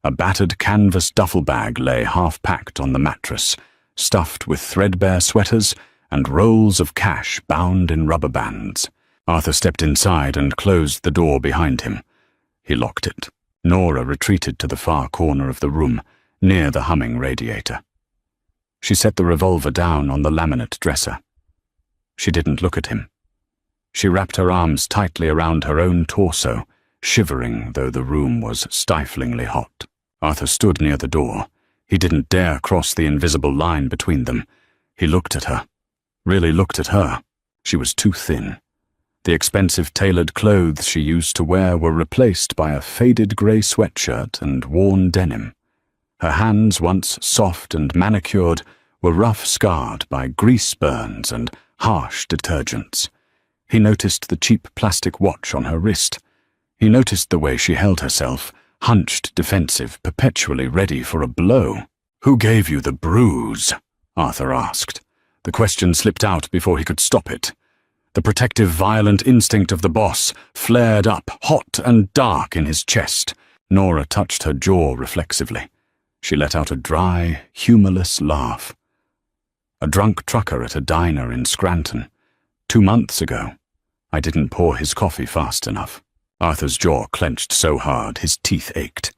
A battered canvas duffel bag lay half-packed on the mattress, stuffed with threadbare sweaters and rolls of cash bound in rubber bands. Arthur stepped inside and closed the door behind him. He locked it. Nora retreated to the far corner of the room, near the humming radiator. She set the revolver down on the laminate dresser. She didn't look at him. She wrapped her arms tightly around her own torso, shivering though the room was stiflingly hot. Arthur stood near the door. He didn't dare cross the invisible line between them. He looked at her. Really looked at her. She was too thin. The expensive tailored clothes she used to wear were replaced by a faded grey sweatshirt and worn denim. Her hands, once soft and manicured, were rough scarred by grease burns and harsh detergents. He noticed the cheap plastic watch on her wrist. He noticed the way she held herself, hunched, defensive, perpetually ready for a blow. "Who gave you the bruise?" Arthur asked. The question slipped out before he could stop it. The protective, violent instinct of the boss flared up, hot and dark in his chest. Nora touched her jaw reflexively. She let out a dry, humorless laugh. "A drunk trucker at a diner in Scranton. 2 months ago. I didn't pour his coffee fast enough." Arthur's jaw clenched so hard his teeth ached.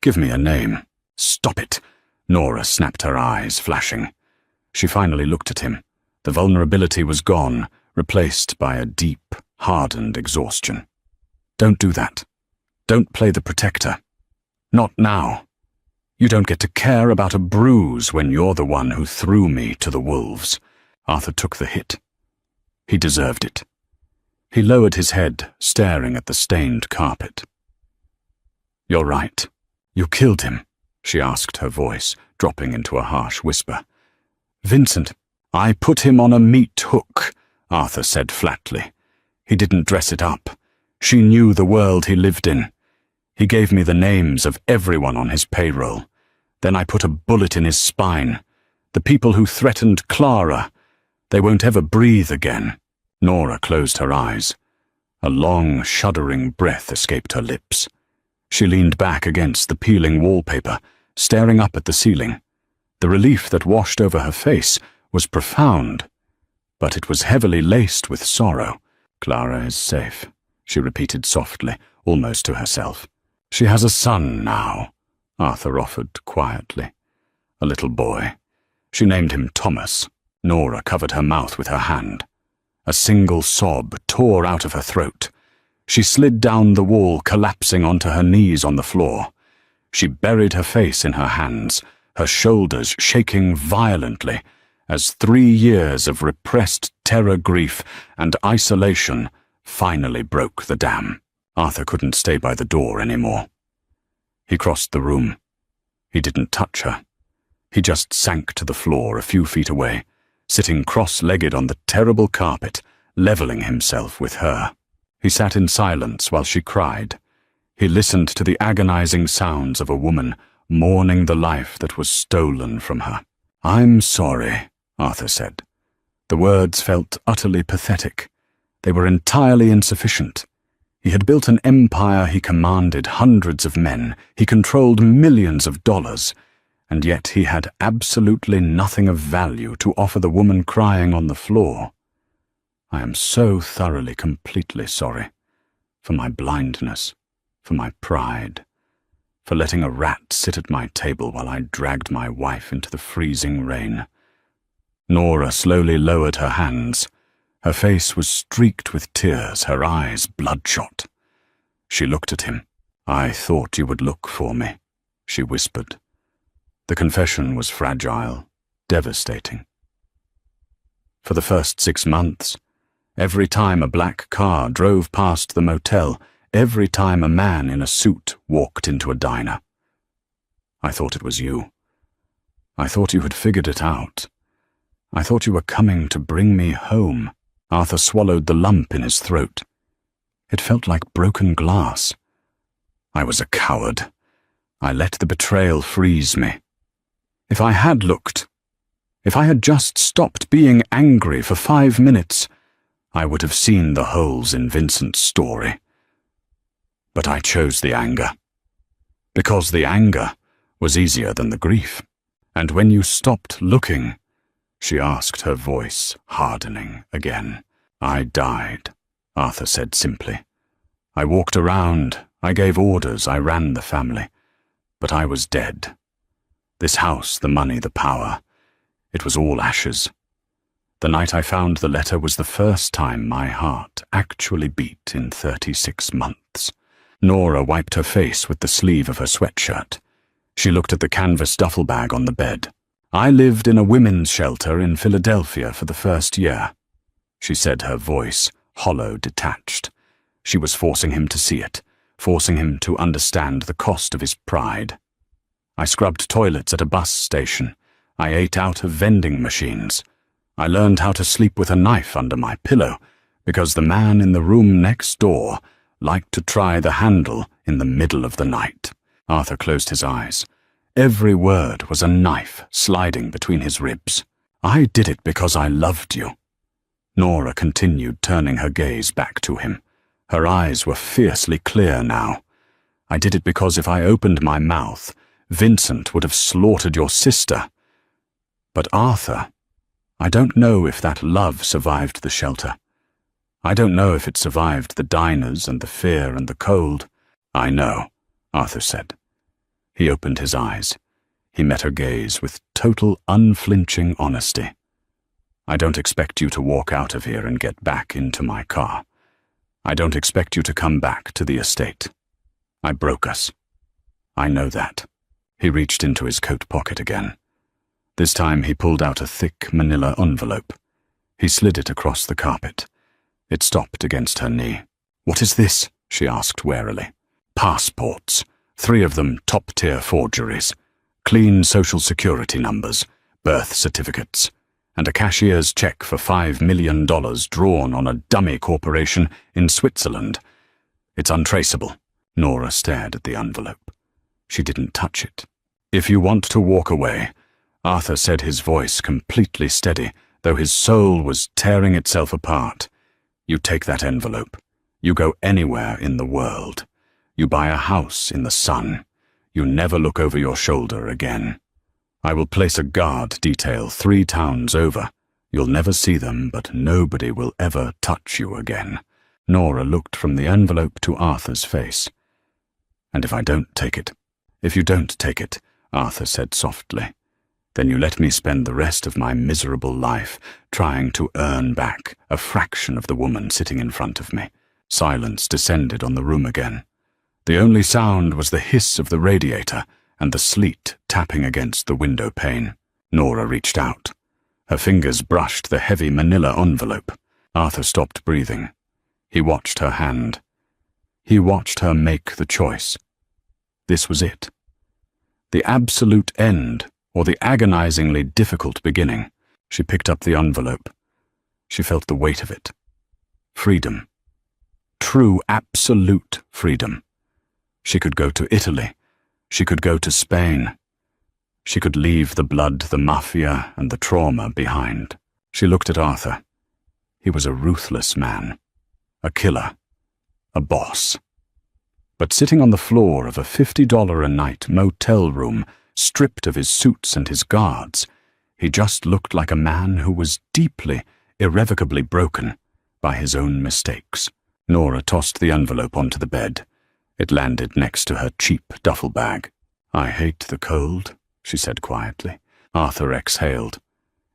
"Give me a name." "Stop it!" Nora snapped, her eyes flashing. She finally looked at him. The vulnerability was gone, replaced by a deep, hardened exhaustion. "Don't do that. Don't play the protector. Not now. You don't get to care about a bruise when you're the one who threw me to the wolves." Arthur took the hit. He deserved it. He lowered his head, staring at the stained carpet. "You're right. You killed him," she asked, her voice dropping into a harsh whisper. "Vincent, I put him on a meat hook," Arthur said flatly. He didn't dress it up. She knew the world he lived in. He gave me the names of everyone on his payroll. Then I put a bullet in his spine. The people who threatened Clara. They won't ever breathe again. Nora closed her eyes. A long, shuddering breath escaped her lips. She leaned back against the peeling wallpaper, staring up at the ceiling. The relief that washed over her face was profound, but it was heavily laced with sorrow. "Clara is safe," she repeated softly, almost to herself. "She has a son now," Arthur offered quietly. "A little boy. She named him Thomas." Nora covered her mouth with her hand. A single sob tore out of her throat. She slid down the wall, collapsing onto her knees on the floor. She buried her face in her hands, her shoulders shaking violently, as 3 years of repressed terror, grief, and isolation finally broke the dam. Arthur couldn't stay by the door anymore. He crossed the room. He didn't touch her. He just sank to the floor a few feet away, sitting cross-legged on the terrible carpet, leveling himself with her. He sat in silence while she cried. He listened to the agonizing sounds of a woman mourning the life that was stolen from her. "I'm sorry," Arthur said. The words felt utterly pathetic. They were entirely insufficient. He had built an empire, he commanded hundreds of men, he controlled millions of dollars, and yet he had absolutely nothing of value to offer the woman crying on the floor. "I am so thoroughly, completely sorry. For my blindness, for my pride, for letting a rat sit at my table while I dragged my wife into the freezing rain." Nora slowly lowered her hands. Her face was streaked with tears, her eyes bloodshot. She looked at him. "I thought you would look for me." she whispered. The confession was fragile, devastating. For the first 6 months, every time a black car drove past the motel, every time a man in a suit walked into a diner, I thought it was you. I thought you had figured it out. I thought you were coming to bring me home. Arthur swallowed the lump in his throat. It felt like broken glass. I was a coward. I let the betrayal freeze me. If I had looked, if I had just stopped being angry for 5 minutes, I would have seen the holes in Vincent's story. But I chose the anger. Because the anger was easier than the grief. And when you stopped looking, she asked, her voice hardening again. I died, Arthur said simply. I walked around, I gave orders, I ran the family. But I was dead. This house, the money, the power, it was all ashes. The night I found the letter was the first time my heart actually beat in 36 months. Nora wiped her face with the sleeve of her sweatshirt. She looked at the canvas duffel bag on the bed. I lived in a women's shelter in Philadelphia for the first year, she said, her voice hollow, detached. She was forcing him to see it, forcing him to understand the cost of his pride. I scrubbed toilets at a bus station. I ate out of vending machines. I learned how to sleep with a knife under my pillow because the man in the room next door liked to try the handle in the middle of the night. Arthur closed his eyes. Every word was a knife sliding between his ribs. I did it because I loved you. Nora continued, turning her gaze back to him. Her eyes were fiercely clear now. I did it because if I opened my mouth, Vincent would have slaughtered your sister. But Arthur, I don't know if that love survived the shelter. I don't know if it survived the diners and the fear and the cold. I know, Arthur said. He opened his eyes. He met her gaze with total, unflinching honesty. I don't expect you to walk out of here and get back into my car. I don't expect you to come back to the estate. I broke us. I know that. He reached into his coat pocket again. This time he pulled out a thick manila envelope. He slid it across the carpet. It stopped against her knee. What is this? She asked warily. Passports. 3 of them top-tier forgeries. Clean social security numbers, birth certificates, and a cashier's check for $5 million drawn on a dummy corporation in Switzerland. It's untraceable. Nora stared at the envelope. She didn't touch it. If you want to walk away, Arthur said, his voice completely steady, though his soul was tearing itself apart. You take that envelope. You go anywhere in the world. You buy a house in the sun. You never look over your shoulder again. I will place a guard detail 3 towns over. You'll never see them, but nobody will ever touch you again. Nora looked from the envelope to Arthur's face. And if I don't take it? If you don't take it, Arthur said softly, then you let me spend the rest of my miserable life trying to earn back a fraction of the woman sitting in front of me. Silence descended on the room again. The only sound was the hiss of the radiator and the sleet tapping against the window pane. Nora reached out. Her fingers brushed the heavy manila envelope. Arthur stopped breathing. He watched her hand. He watched her make the choice. This was it. The absolute end, or the agonizingly difficult beginning. She picked up the envelope. She felt the weight of it. Freedom. True, absolute freedom. She could go to Italy. She could go to Spain. She could leave the blood, the Mafia, and the trauma behind. She looked at Arthur. He was a ruthless man. A killer. A boss. But sitting on the floor of a $50 a night motel room, stripped of his suits and his guards, he just looked like a man who was deeply, irrevocably broken by his own mistakes. Nora tossed the envelope onto the bed. It landed next to her cheap duffel bag. I hate the cold, she said quietly. Arthur exhaled.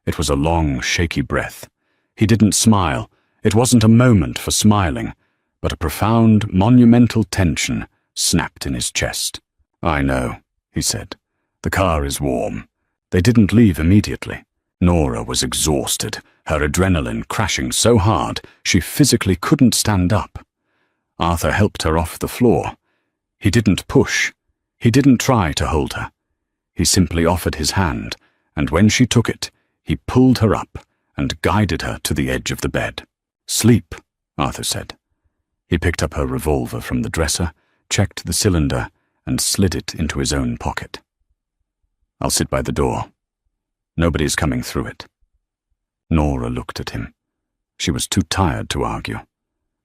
It was a long, shaky breath. He didn't smile. It wasn't a moment for smiling, but a profound, monumental tension snapped in his chest. I know, he said. "The car is warm." They didn't leave immediately. Nora was exhausted, her adrenaline crashing so hard she physically couldn't stand up. Arthur helped her off the floor. He didn't push. He didn't try to hold her. He simply offered his hand, and when she took it, he pulled her up and guided her to the edge of the bed. "Sleep," Arthur said. He picked up her revolver from the dresser, checked the cylinder, and slid it into his own pocket. "I'll sit by the door. Nobody's coming through it." Nora looked at him. She was too tired to argue.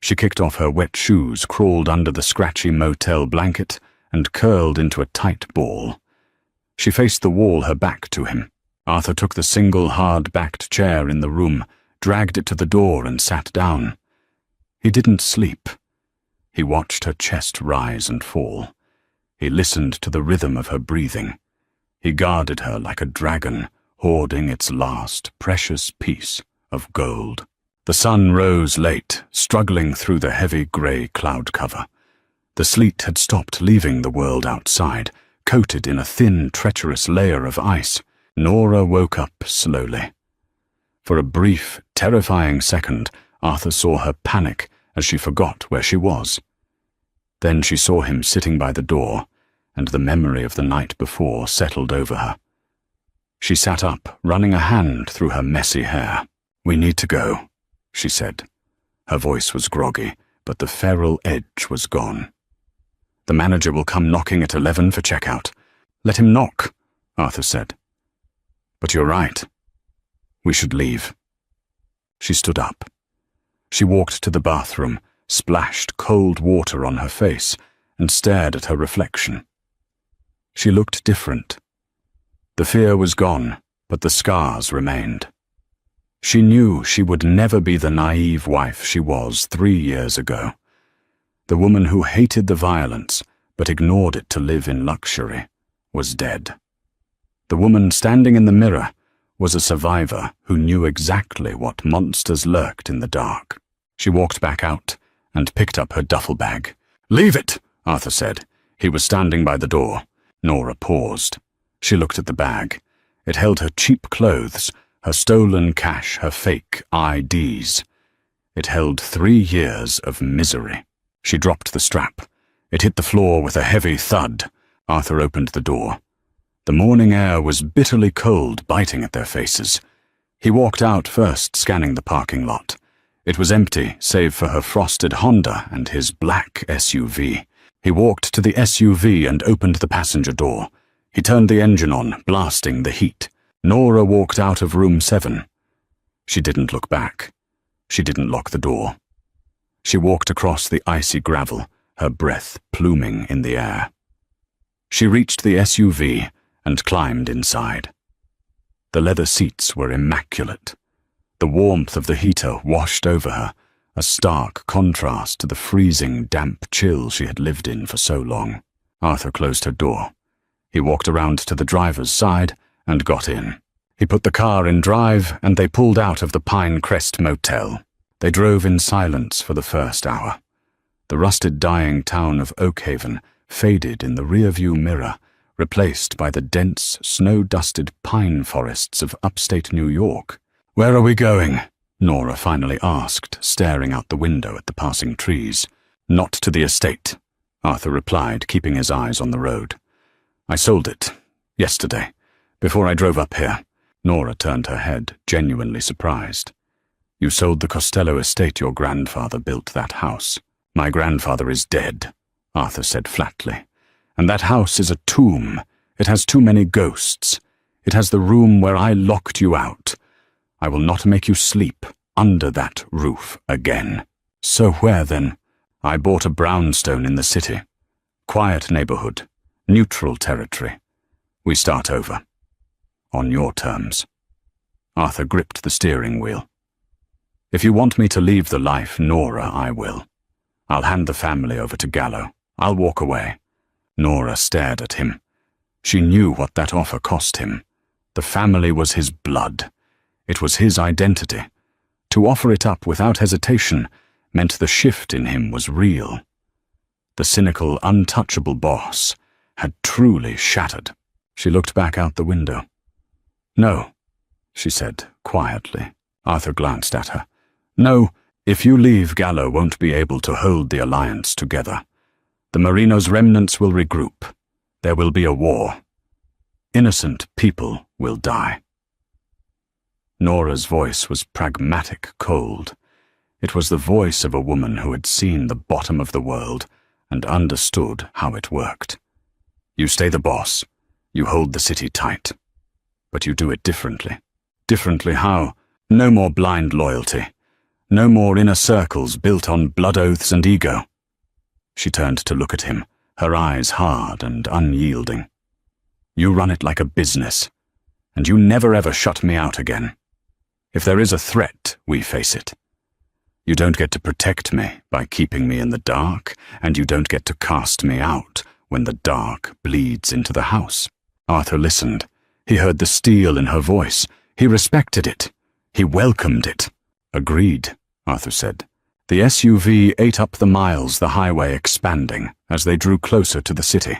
She kicked off her wet shoes, crawled under the scratchy motel blanket, and curled into a tight ball. She faced the wall, her back to him. Arthur took the single hard-backed chair in the room, dragged it to the door, and sat down. He didn't sleep. He watched her chest rise and fall. He listened to the rhythm of her breathing. He guarded her like a dragon, hoarding its last precious piece of gold. The sun rose late, struggling through the heavy grey cloud cover. The sleet had stopped leaving the world outside, coated in a thin, treacherous layer of ice. Nora woke up slowly. For a brief, terrifying second, Arthur saw her panic as she forgot where she was. Then she saw him sitting by the door, and the memory of the night before settled over her. She sat up, running a hand through her messy hair. "We need to go," she said. Her voice was groggy, but the feral edge was gone. "The manager will come knocking at 11 for checkout." "Let him knock," Arthur said. "But you're right. We should leave." She stood up. She walked to the bathroom, splashed cold water on her face, and stared at her reflection. She looked different. The fear was gone, but the scars remained. She knew she would never be the naive wife she was 3 years ago. The woman who hated the violence, but ignored it to live in luxury, was dead. The woman standing in the mirror was a survivor who knew exactly what monsters lurked in the dark. She walked back out and picked up her duffel bag. "Leave it," Arthur said. He was standing by the door. Nora paused. She looked at the bag. It held her cheap clothes, her stolen cash, her fake IDs. It held 3 years of misery. She dropped the strap. It hit the floor with a heavy thud. Arthur opened the door. The morning air was bitterly cold, biting at their faces. He walked out first, scanning the parking lot. It was empty, save for her frosted Honda and his black SUV. He walked to the SUV and opened the passenger door. He turned the engine on, blasting the heat. Nora walked out of room 7. She didn't look back. She didn't lock the door. She walked across the icy gravel, her breath pluming in the air. She reached the SUV and climbed inside. The leather seats were immaculate. The warmth of the heater washed over her, a stark contrast to the freezing, damp chill she had lived in for so long. Arthur closed her door. He walked around to the driver's side and got in. He put the car in drive, and they pulled out of the Pine Crest Motel. They drove in silence for the first hour. The rusted, dying town of Oakhaven faded in the rearview mirror, replaced by the dense, snow-dusted pine forests of upstate New York. "Where are we going?" Nora finally asked, staring out the window at the passing trees. "Not to the estate," Arthur replied, keeping his eyes on the road. "I sold it. Yesterday. Before I drove up here." Nora turned her head, genuinely surprised. "You sold the Costello estate. Your grandfather built that house." "My grandfather is dead," Arthur said flatly. "And that house is a tomb. It has too many ghosts. It has the room where I locked you out. I will not make you sleep under that roof again." "So where then?" "I bought a brownstone in the city. Quiet neighborhood. Neutral territory. We start over. On your terms." Arthur gripped the steering wheel. "If you want me to leave the life, Nora, I will. I'll hand the family over to Gallo. I'll walk away." Nora stared at him. She knew what that offer cost him. The family was his blood. It was his identity. To offer it up without hesitation meant the shift in him was real. The cynical, untouchable boss had truly shattered. She looked back out the window. "No," she said quietly. Arthur glanced at her. "No, if you leave, Gallo won't be able to hold the alliance together. The Marino's remnants will regroup. There will be a war. Innocent people will die." Nora's voice was pragmatic, cold. It was the voice of a woman who had seen the bottom of the world and understood how it worked. "You stay the boss. You hold the city tight. But you do it differently." "Differently how?" "No more blind loyalty. No more inner circles built on blood oaths and ego." She turned to look at him, her eyes hard and unyielding. "You run it like a business, and you never ever shut me out again. If there is a threat, we face it. You don't get to protect me by keeping me in the dark, and you don't get to cast me out when the dark bleeds into the house." Arthur listened. He heard the steel in her voice. He respected it. He welcomed it. "Agreed," Arthur said. The SUV ate up the miles, the highway expanding, as they drew closer to the city.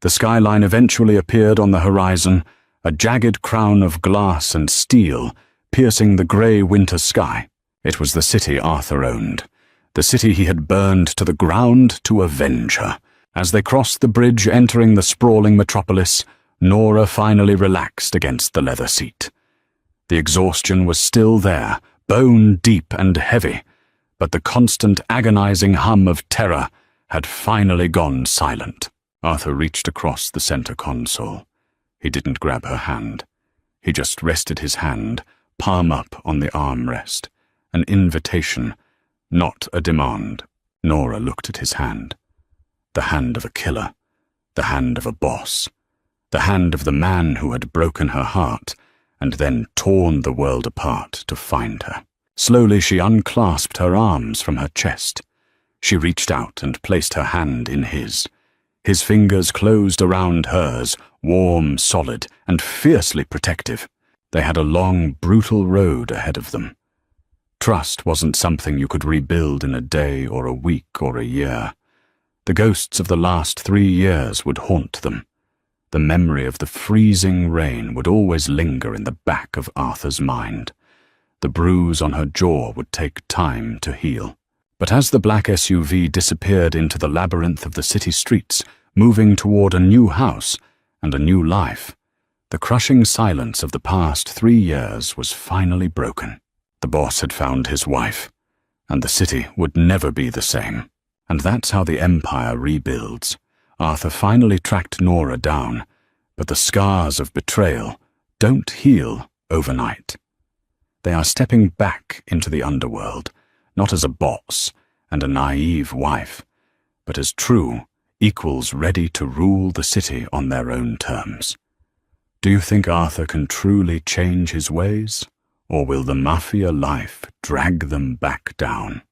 The skyline eventually appeared on the horizon, a jagged crown of glass and steel piercing the grey winter sky. It was the city Arthur owned, the city he had burned to the ground to avenge her. As they crossed the bridge entering the sprawling metropolis, Nora finally relaxed against the leather seat. The exhaustion was still there, bone deep and heavy, but the constant agonizing hum of terror had finally gone silent. Arthur reached across the center console. He didn't grab her hand. He just rested his hand, palm up on the armrest. An invitation, not a demand. Nora looked at his hand. The hand of a killer. The hand of a boss. The hand of the man who had broken her heart and then torn the world apart to find her. Slowly she unclasped her arms from her chest. She reached out and placed her hand in his. His fingers closed around hers, warm, solid, and fiercely protective. They had a long, brutal road ahead of them. Trust wasn't something you could rebuild in a day or a week or a year. The ghosts of the last 3 years would haunt them. The memory of the freezing rain would always linger in the back of Arthur's mind. The bruise on her jaw would take time to heal. But as the black SUV disappeared into the labyrinth of the city streets, moving toward a new house and a new life, the crushing silence of the past 3 years was finally broken. The boss had found his wife, and the city would never be the same. And that's how the empire rebuilds. Arthur finally tracked Nora down, but the scars of betrayal don't heal overnight. They are stepping back into the underworld, not as a boss and a naive wife, but as true equals ready to rule the city on their own terms. Do you think Arthur can truly change his ways, or will the Mafia life drag them back down?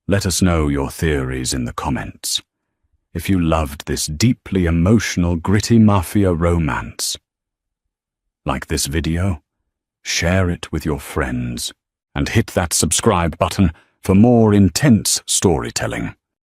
Let us know your theories in the comments. If you loved this deeply emotional, gritty Mafia romance, like this video, share it with your friends, and hit that subscribe button for more intense storytelling.